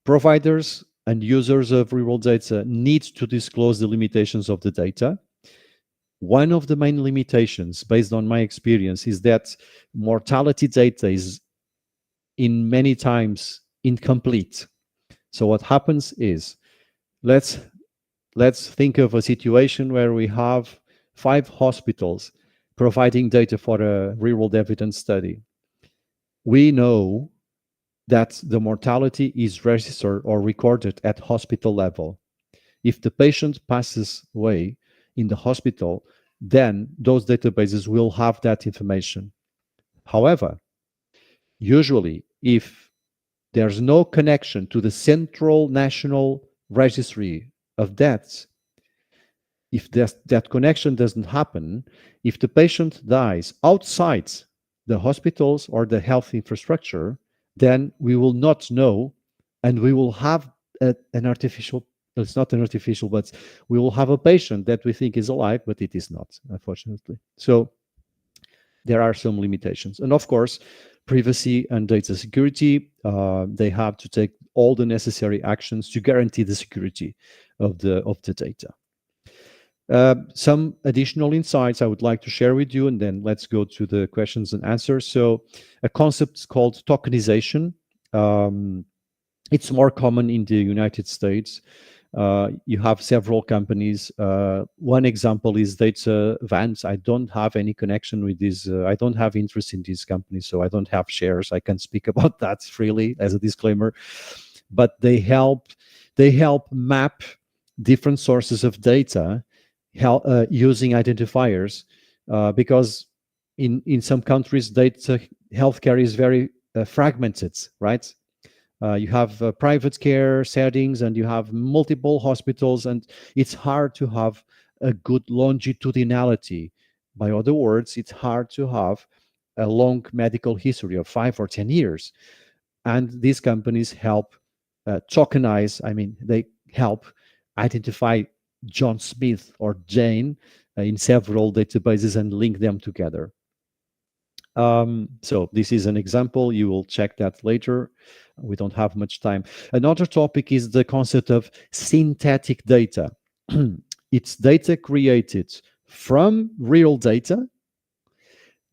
Providers and users of real-world data need to disclose the limitations of the data. One of the main limitations, based on my experience, is that mortality data is in many times incomplete. So what happens is, let's think of a situation where we have 5 hospitals providing data for a real-world evidence study. We know that the mortality is registered or recorded at hospital level. If the patient passes away in the hospital, then those databases will have that information. However, usually, if there's no connection to the central national registry of deaths, if that connection doesn't happen, if the patient dies outside the hospitals or the health infrastructure, then we will not know, and we will have an artificial, it's not an artificial, but we will have a patient that we think is alive, but it is not, unfortunately. So there are some limitations. And of course, privacy and data security, they have to take all the necessary actions to guarantee the security of the data. Some additional insights I would like to share with you, and then let's go to the questions and answers. So a concept called tokenization. It's more common in the United States. You have several companies. One example is Data Vans. I don't have any connection with this. I don't have interest in these companies, so I don't have shares. I can speak about that freely as a disclaimer. But they help map different sources of data using identifiers, because in some countries data healthcare is very fragmented, right? You have private care settings and you have multiple hospitals, and it's hard to have a good longitudinality. By other words, it's hard to have a long medical history of 5 or 10 years. And these companies help tokenize, they help identify John Smith or Jane in several databases and link them together. So this is an example. You will check that later. We don't have much time. Another topic is the concept of synthetic data. It's data created from real data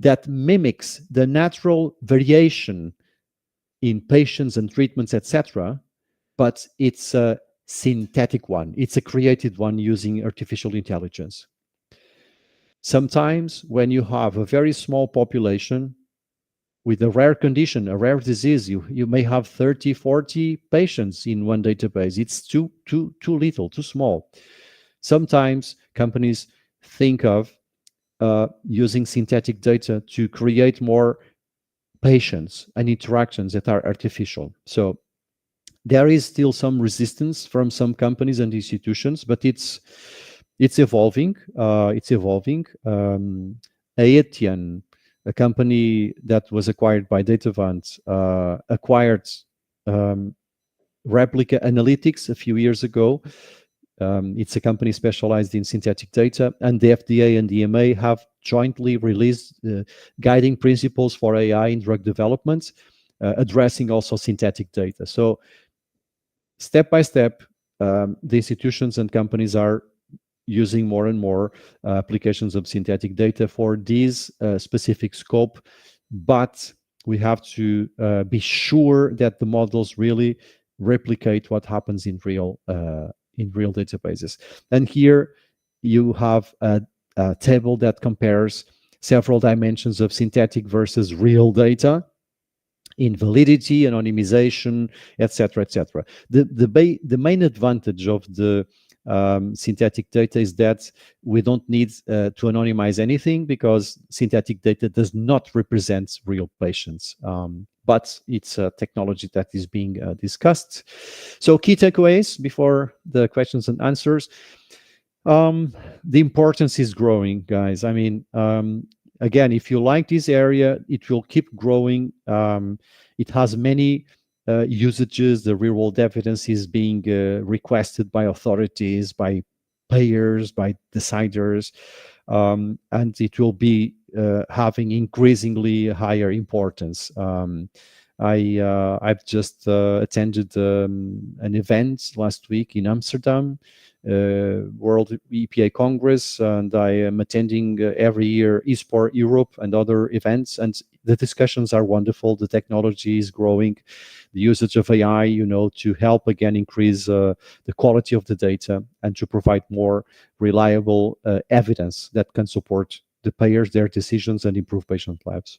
that mimics the natural variation in patients and treatments, etc., but it's a synthetic one. It's a created one using artificial intelligence. Sometimes when you have a very small population with a rare condition, a rare disease, you may have 30, 40 patients in one database. It's too little, too small. Sometimes companies think of using synthetic data to create more patients and interactions that are artificial. So there is still some resistance from some companies and institutions, but it's evolving. Aetian, a company that was acquired by Datavant, acquired Replica Analytics a few years ago. It's a company specialized in synthetic data, and the FDA and the EMA have jointly released guiding principles for AI in drug development, addressing also synthetic data. So step by step, the institutions and companies are using more and more applications of synthetic data for this specific scope, but we have to be sure that the models really replicate what happens in real databases. And here you have a table that compares several dimensions of synthetic versus real data in validity, anonymization, etc., etc. The main advantage of the synthetic data is that we don't need to anonymize anything, because synthetic data does not represent real patients. But it's a technology that is being discussed. So key takeaways before the questions and answers. The importance is growing, guys. Again, if you like this area, it will keep growing. It has many usages. The real-world evidence is being requested by authorities, by payers, by deciders, and it will be having increasingly higher importance. I've just attended an event last week in Amsterdam, World EPA Congress, and I am attending every year eSport Europe and other events, and the discussions are wonderful. The technology is growing, the usage of AI, to help again increase the quality of the data and to provide more reliable evidence that can support the payers, their decisions, and improve patient lives.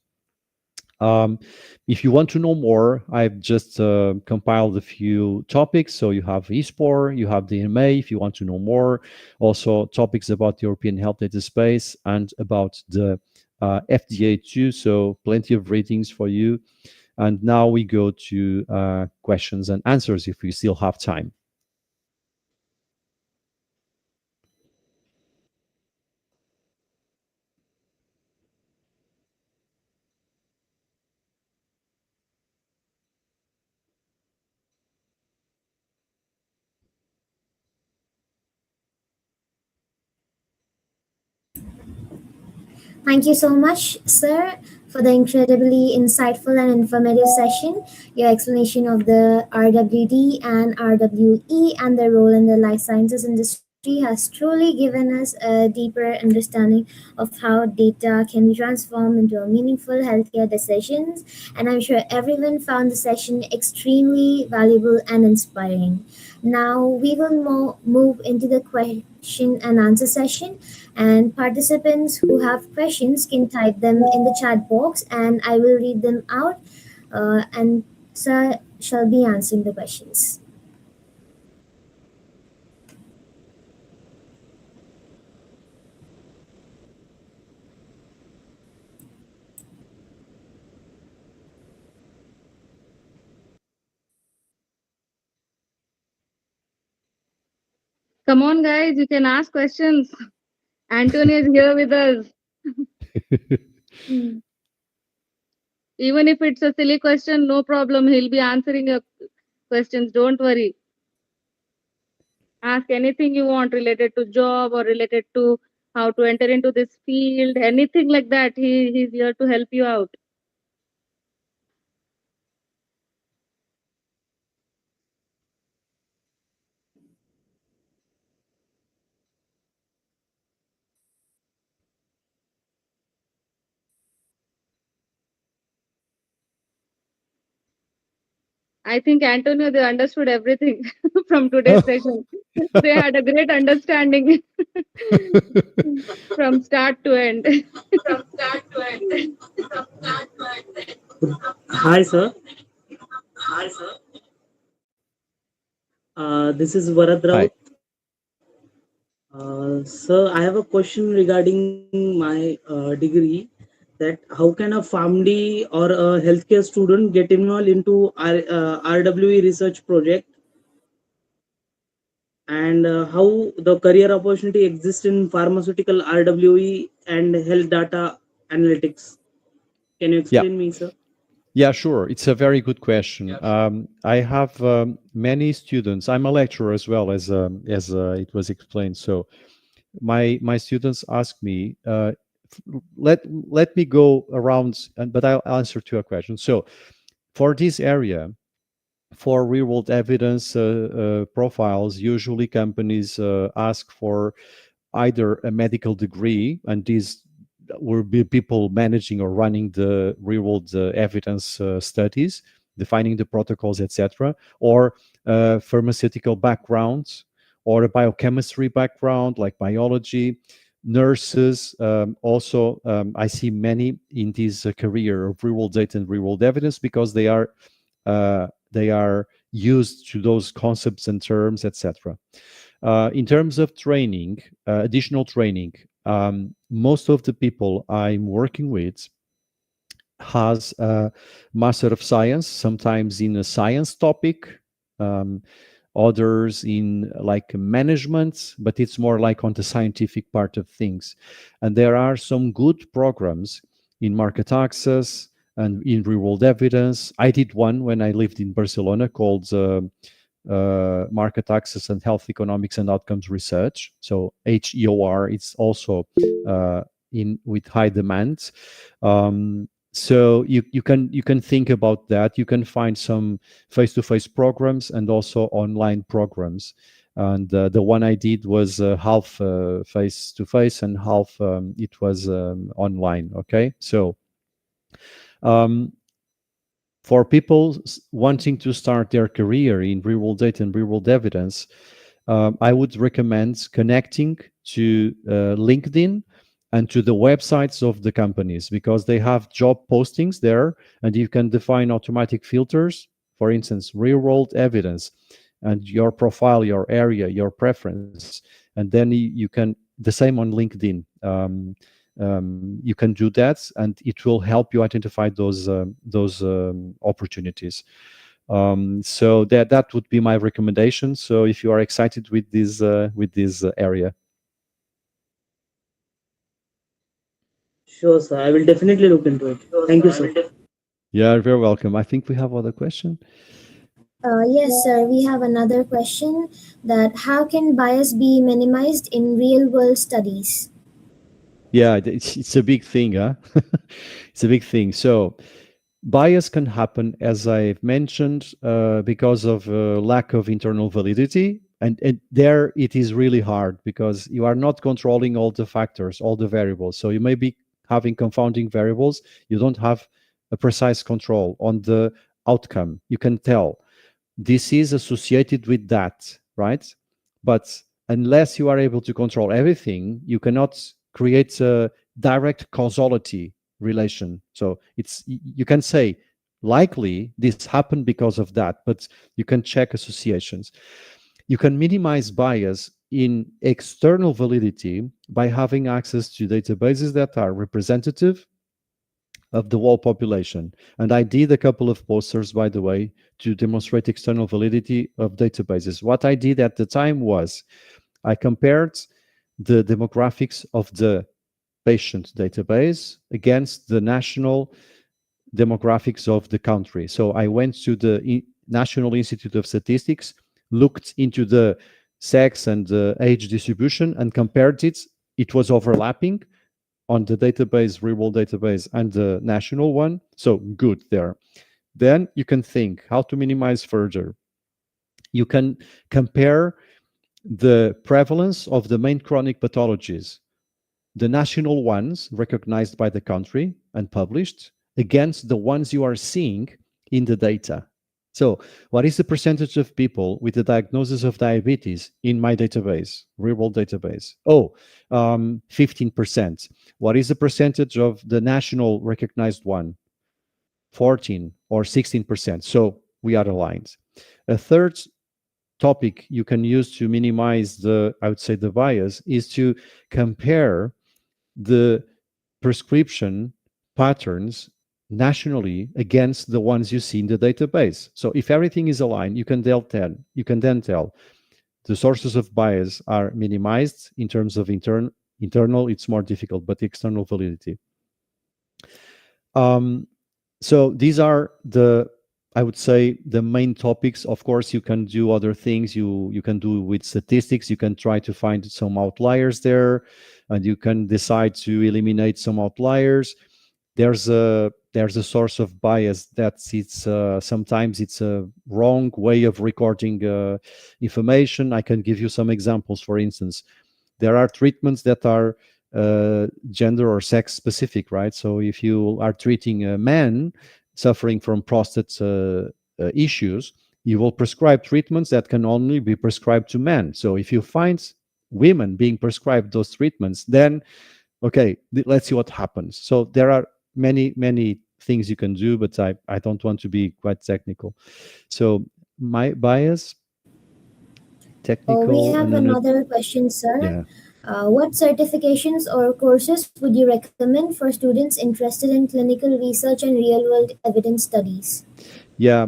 If you want to know more, I've just compiled a few topics. So you have eSport, you have the EMA, if you want to know more. Also topics about the European health data space and about the FDA too. So plenty of ratings for you. And now we go to questions and answers if we still have time. Thank you so much, sir, for the incredibly insightful and informative session. Your explanation of the RWD and RWE and their role in the life sciences industry has truly given us a deeper understanding of how data can be transformed into a meaningful healthcare decisions. And I'm sure everyone found the session extremely valuable and inspiring. Now we will move into the question and answer session. And participants who have questions can type them in the chat box, and I will read them out. And Sir shall be answering the questions. Come on, guys, you can ask questions. Antonio is here with us. Hmm. Even if it's a silly question, no problem. He'll be answering your questions. Don't worry. Ask anything you want related to job or related to how to enter into this field, anything like that. He's here to help you out. I think Antonio, they understood everything from today's session. They had a great understanding from start to end. Hi, sir. This is Varad Raut. Sir, I have a question regarding my degree. That how can a PharmD or a healthcare student get involved into RWE research project, and how the career opportunity exists in pharmaceutical RWE and health data analytics? Can you explain me, sir? Yeah, sure. It's a very good question. I have many students. I'm a lecturer as well as it was explained. So my students ask me, let me go around, but I'll answer to a question. So for this area, for real world evidence profiles, usually companies ask for either a medical degree, and these will be people managing or running the real world evidence studies, defining the protocols, etc., or pharmaceutical backgrounds, or a biochemistry background like biology. Nurses also, I see many in this career of real world data and real world evidence because they are used to those concepts and terms, etc. In terms of training, additional training, most of the people I'm working with has a Master of Science, sometimes in a science topic, others in like management, but it's more like on the scientific part of things. And there are some good programs in market access and in real world evidence. I did one when I lived in Barcelona called Market Access and Health Economics and Outcomes Research. So HEOR, it's also in with high demand. So you can think about that. You can find some face-to-face programs and also online programs. And the one I did was half face-to-face and half it was online. Okay, so for people wanting to start their career in real-world data and real-world evidence, I would recommend connecting to LinkedIn and to the websites of the companies because they have job postings there, and you can define automatic filters. For instance, real-world evidence, and your profile, your area, your preference, and then you can the same on LinkedIn. You can do that, and it will help you identify those opportunities. So that would be my recommendation. So if you are excited with this area. Sure, sir. I will definitely look into it. Thank you, sir. Yeah, you're very welcome. I think we have other question. Yes, sir. We have another question that how can bias be minimized in real world studies? Yeah, it's a big thing, huh? It's a big thing. So bias can happen, as I've mentioned, because of lack of internal validity And there it is really hard because you are not controlling all the factors, all the variables. So you may be having confounding variables. You don't have a precise control on the outcome. You can tell this is associated with that, right? But unless you are able to control everything, you cannot create a direct causality relation. So it's, you can say likely this happened because of that, but you can check associations. You can minimize bias in external validity by having access to databases that are representative of the whole population. And I did a couple of posters, by the way, to demonstrate external validity of databases. What I did at the time was I compared the demographics of the patient database against the national demographics of the country. So I went to the National Institute of Statistics, looked into the sex and age distribution and compared it. It was overlapping on the database, real-world database, and the national one. So good there. Then you can think how to minimize further. You can compare the prevalence of the main chronic pathologies, the national ones recognized by the country and published, against the ones you are seeing in the data. So what is the percentage of people with the diagnosis of diabetes in my database, real-world database? 15%. What is the percentage of the national recognized one? 14 or 16%. So we are aligned. A third topic you can use to minimize the, I would say, the bias is to compare the prescription patterns nationally against the ones you see in the database. So if everything is aligned, you can then tell the sources of bias are minimized. In terms of internal, it's more difficult, but external validity. So these are the, I would say, the main topics. Of course, you can do other things. You can do with statistics. You can try to find some outliers there, and you can decide to eliminate some outliers. There's a source of bias that's sometimes it's a wrong way of recording information. I can give you some examples. For instance, there are treatments that are gender or sex specific, right? So if you are treating a man suffering from prostate issues, you will prescribe treatments that can only be prescribed to men. So if you find women being prescribed those treatments, then okay, let's see what happens. So there are many things you can do, but I don't want to be quite technical. So my bias, technical. We have another question, sir. Yeah. What certifications or courses would you recommend for students interested in clinical research and real-world evidence studies? Yeah,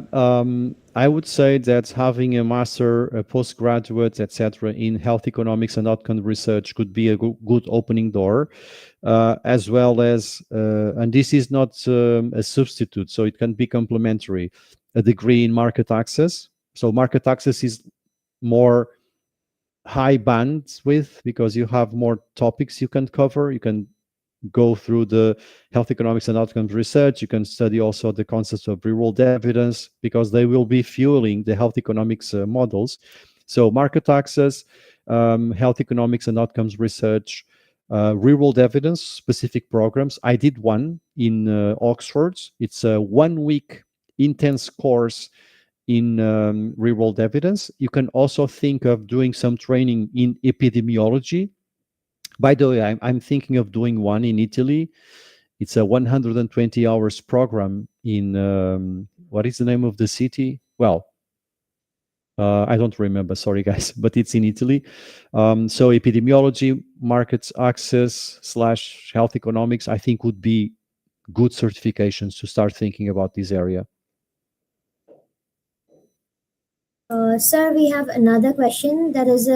I would say that having a master, a postgraduate, etc., in health economics and outcome research could be a good opening door, as well as, and this is not a substitute, so it can be complementary, a degree in market access. So market access is more high bandwidth because you have more topics you can cover. You can go through the health economics and outcomes research. You can study also the concepts of real-world evidence because they will be fueling the health economics models. So market access, health economics and outcomes research, real-world evidence specific programs. I did one in Oxford. It's a 1 week intense course in real-world evidence. You can also think of doing some training in epidemiology. By the way, I'm thinking of doing one in Italy. It's a 120 hours program in, what is the name of the city? Well, I don't remember, sorry guys, but it's in Italy. So epidemiology, markets access / health economics, I think would be good certifications to start thinking about this area. Sir, we have another question. That is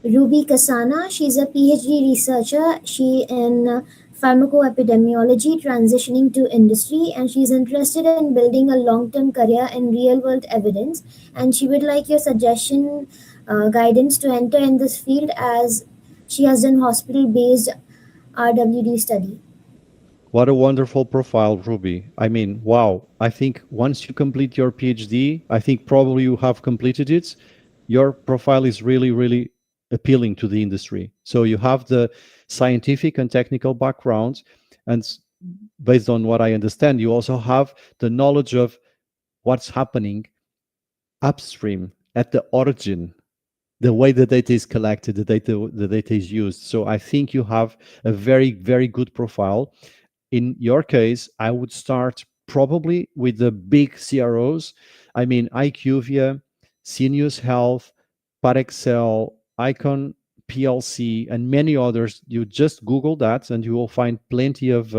Ruby Kasana. She's a PhD researcher. She in pharmacoepidemiology, transitioning to industry, and she's interested in building a long-term career in real-world evidence. And she would like your suggestion, guidance to enter in this field as she has done hospital-based RWD study. What a wonderful profile, Ruby. I mean, wow. I think once you complete your PhD, I think probably you have completed it. your profile is really, really appealing to the industry. So you have the scientific and technical background, and based on what I understand, you also have the knowledge of what's happening upstream at the origin, the way the data is collected, the data is used. So I think you have a very, very good profile. In your case, I would start probably with the big CROs. I mean, IQVIA, Senius Health, Parexel, Icon PLC, and many others. You just Google that, and you will find plenty of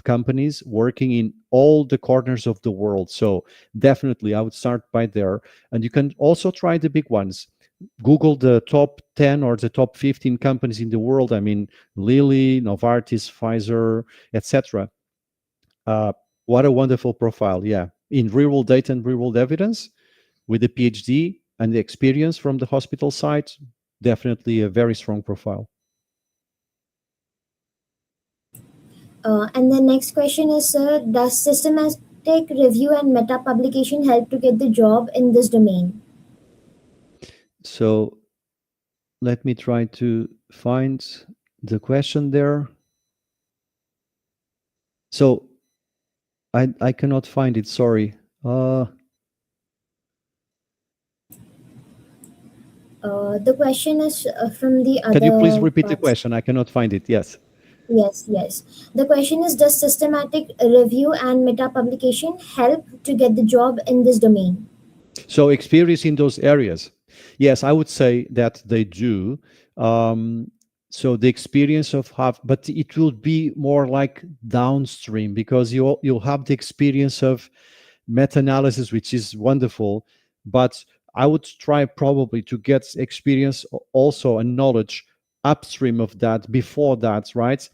companies working in all the corners of the world. So definitely, I would start by there. And you can also try the big ones. Google the top 10 or the top 15 companies in the world. I mean, Lilly, Novartis, Pfizer, etc. What a wonderful profile. Yeah. In real world data and real world evidence with a PhD and the experience from the hospital side, definitely a very strong profile. And the next question is, sir, does systematic review and meta publication help to get the job in this domain? So let me try to find the question there. So I cannot find it, sorry. The question is from the other. Can you please repeat the parts. question? I cannot find it. Yes. Yes. The question is, does systematic review and meta publication help to get the job in this domain? So experience in those areas. Yes, I would say that they do. So the experience of but it will be more like downstream, because you'll have the experience of meta-analysis, which is wonderful, but I would try probably to get experience also and knowledge upstream of that, before that, right?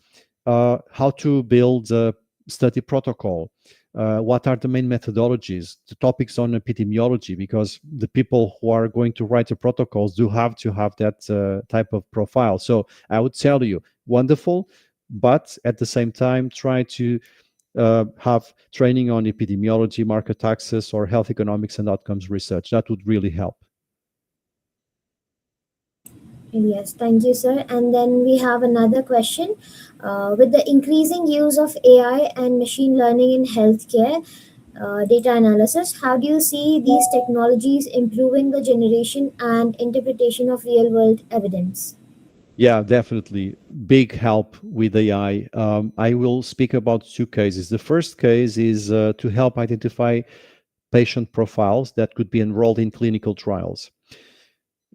How to build a study protocol, what are the main methodologies, the topics on epidemiology, because the people who are going to write the protocols do have to have that type of profile. So I would tell you, wonderful, but at the same time, try to have training on epidemiology, market access, or health economics and outcomes research. That would really help. Yes, thank you, sir. And then we have another question. With the increasing use of AI and machine learning in healthcare data analysis, how do you see these technologies improving the generation and interpretation of real world evidence? Yeah, definitely. Big help with AI. I will speak about two cases. The first case is to help identify patient profiles that could be enrolled in clinical trials.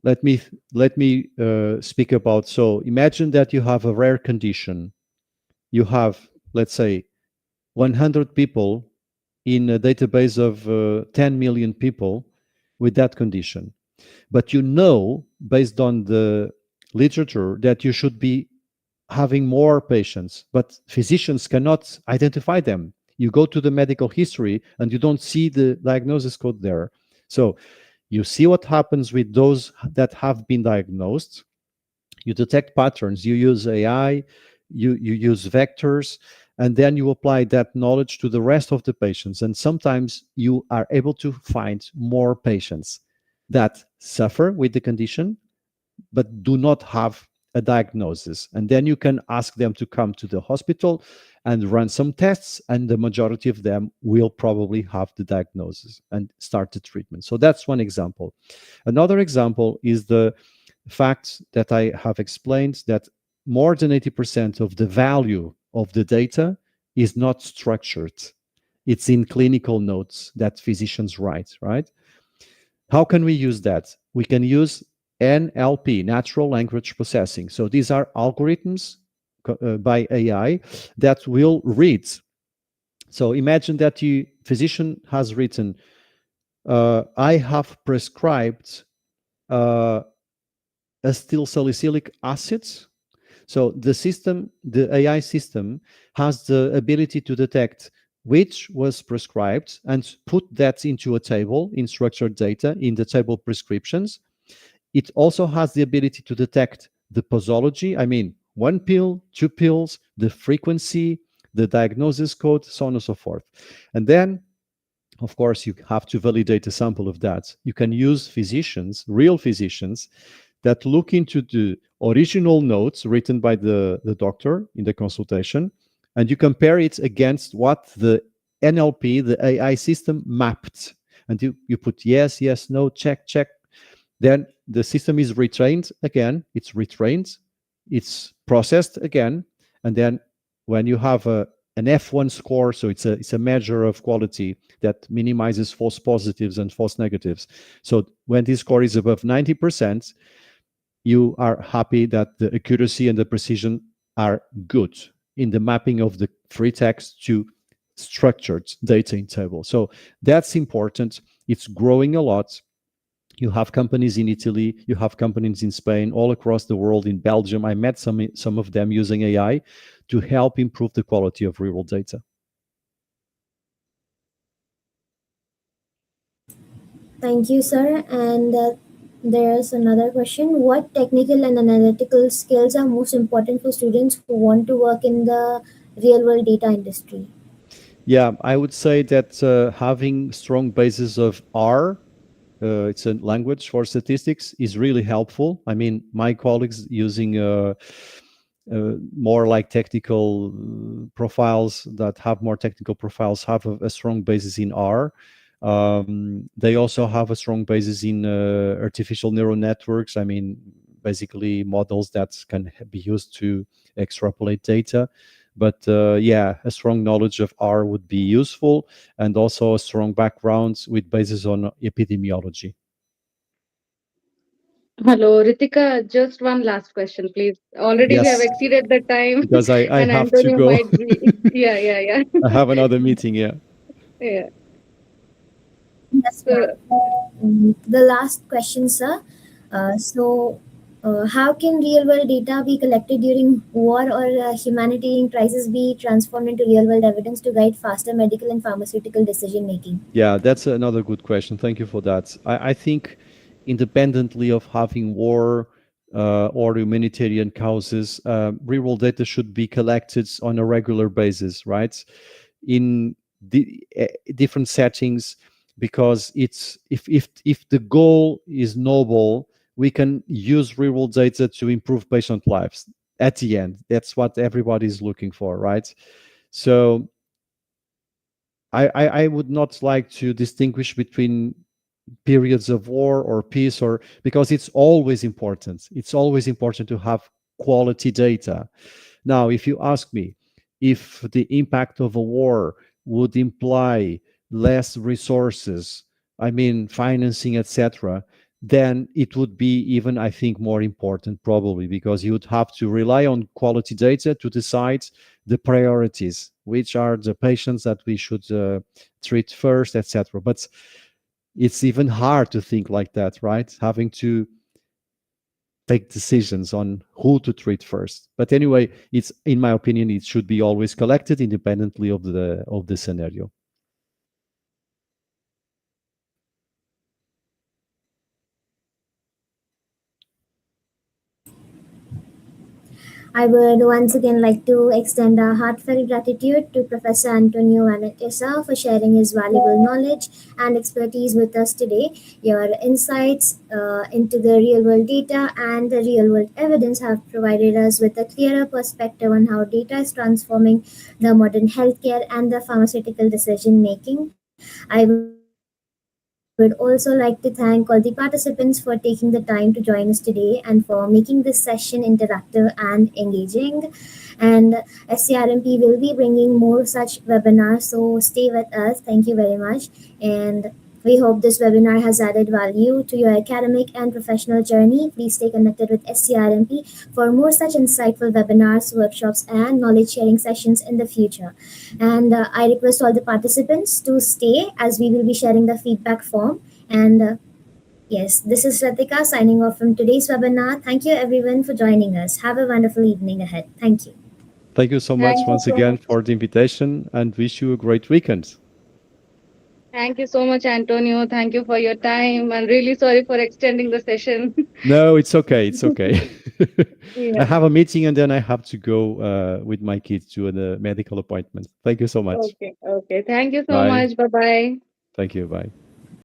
Let me speak about, so imagine that you have a rare condition. You have, let's say, 100 people in a database of 10 million people with that condition. But you know, based on the literature, that you should be having more patients, but physicians cannot identify them. You go to the medical history and you don't see the diagnosis code there. So you see what happens with those that have been diagnosed. You detect patterns, you use AI, you use vectors, and then you apply that knowledge to the rest of the patients. And sometimes you are able to find more patients that suffer with the condition, but do not have a diagnosis. And then you can ask them to come to the hospital and run some tests, and the majority of them will probably have the diagnosis and start the treatment. So that's one example. Another example is the fact that I have explained, that more than 80% of the value of the data is not structured. It's in clinical notes that physicians write, right? How can we use that? We can use NLP, natural language processing. So these are algorithms by AI that will read. So imagine that the physician has written, I have prescribed acetyl salicylic acid. So the system, the AI system, has the ability to detect which was prescribed and put that into a table in structured data in the table prescriptions. It also has the ability to detect the posology. I mean, 1 pill, 2 pills, the frequency, the diagnosis code, so on and so forth. And then Of course, you have to validate a sample of that. You can use physicians, real physicians, that look into the original notes written by the doctor in the consultation, and you compare it against what the NLP, the AI system, mapped. And you put yes, yes, no, check, check. Then the system is retrained again, it's retrained, it's processed again, and then when you have an F1 score, so it's a measure of quality that minimizes false positives and false negatives. So when this score is above 90%, you are happy that the accuracy and the precision are good in the mapping of the free text to structured data in table. So that's important. It's growing a lot. You have companies in Italy, you have companies in Spain, all across the world, in Belgium. I met some of them using AI to help improve the quality of real-world data. Thank you, sir. And there's another question. What technical and analytical skills are most important for students who want to work in the real world data industry? Yeah, I would say that having strong basis of R, it's a language for statistics, is really helpful. I mean, my colleagues using more like technical profiles that have more technical profiles have a strong basis in R. They also have a strong basis in artificial neural networks. I mean, basically models that can be used to extrapolate data. But yeah, a strong knowledge of R would be useful, and also a strong background with basis on epidemiology. Hello, Ritika. Just one last question, please. Already we have Yes, exceeded the time, because I and have to Antonio go. might be. Yeah, yeah, yeah. I have another meeting. Yeah. Yeah. Yes, So, ma'am. The last question, sir. How can real world data be collected during war or humanitarian crisis be transformed into real world evidence to guide faster medical and pharmaceutical decision making? Yeah, that's another good question. Thank you for that. I think independently of having war or humanitarian causes, real-world data should be collected on a regular basis, right? In different settings, because it's if the goal is noble, we can use real-world data to improve patient lives. At the end, that's what everybody is looking for, right? So I would not like to distinguish between periods of war or peace, or because it's always important. It's always important to have quality data. Now, if you ask me if the impact of a war would imply less resources, I mean financing, etc., then it would be even, I think, more important probably, because you would have to rely on quality data to decide the priorities, which are the patients that we should treat first, etc. But it's even hard to think like that, right? Having to take decisions on who to treat first. But anyway, it's, in my opinion, it should be always collected independently of the scenario. I would once again like to extend our heartfelt gratitude to Professor Antonio Valente for sharing his valuable knowledge and expertise with us today. Your insights into the real world data and the real world evidence have provided us with a clearer perspective on how data is transforming the modern healthcare and the pharmaceutical decision making. I would also like to thank all the participants for taking the time to join us today and for making this session interactive and engaging. And SCRMP will be bringing more such webinars, so stay with us. Thank you very much. And we hope this webinar has added value to your academic and professional journey. Please stay connected with SCRMP for more such insightful webinars, workshops, and knowledge sharing sessions in the future. And I request all the participants to stay as we will be sharing the feedback form. And yes, this is Ratika signing off from today's webinar. Thank you everyone for joining us. Have a wonderful evening ahead. Thank you. Thank you so much thank you once so again much. for the invitation, and wish you a great weekend. Thank you so much, Antonio. Thank you for your time. I'm really sorry for extending the session. No, it's okay. It's okay. I Yeah. have a meeting and then I have to go with my kids to a medical appointment. Thank you so much. Okay. Okay. Thank you so Bye. much. Bye bye. Thank you. Bye.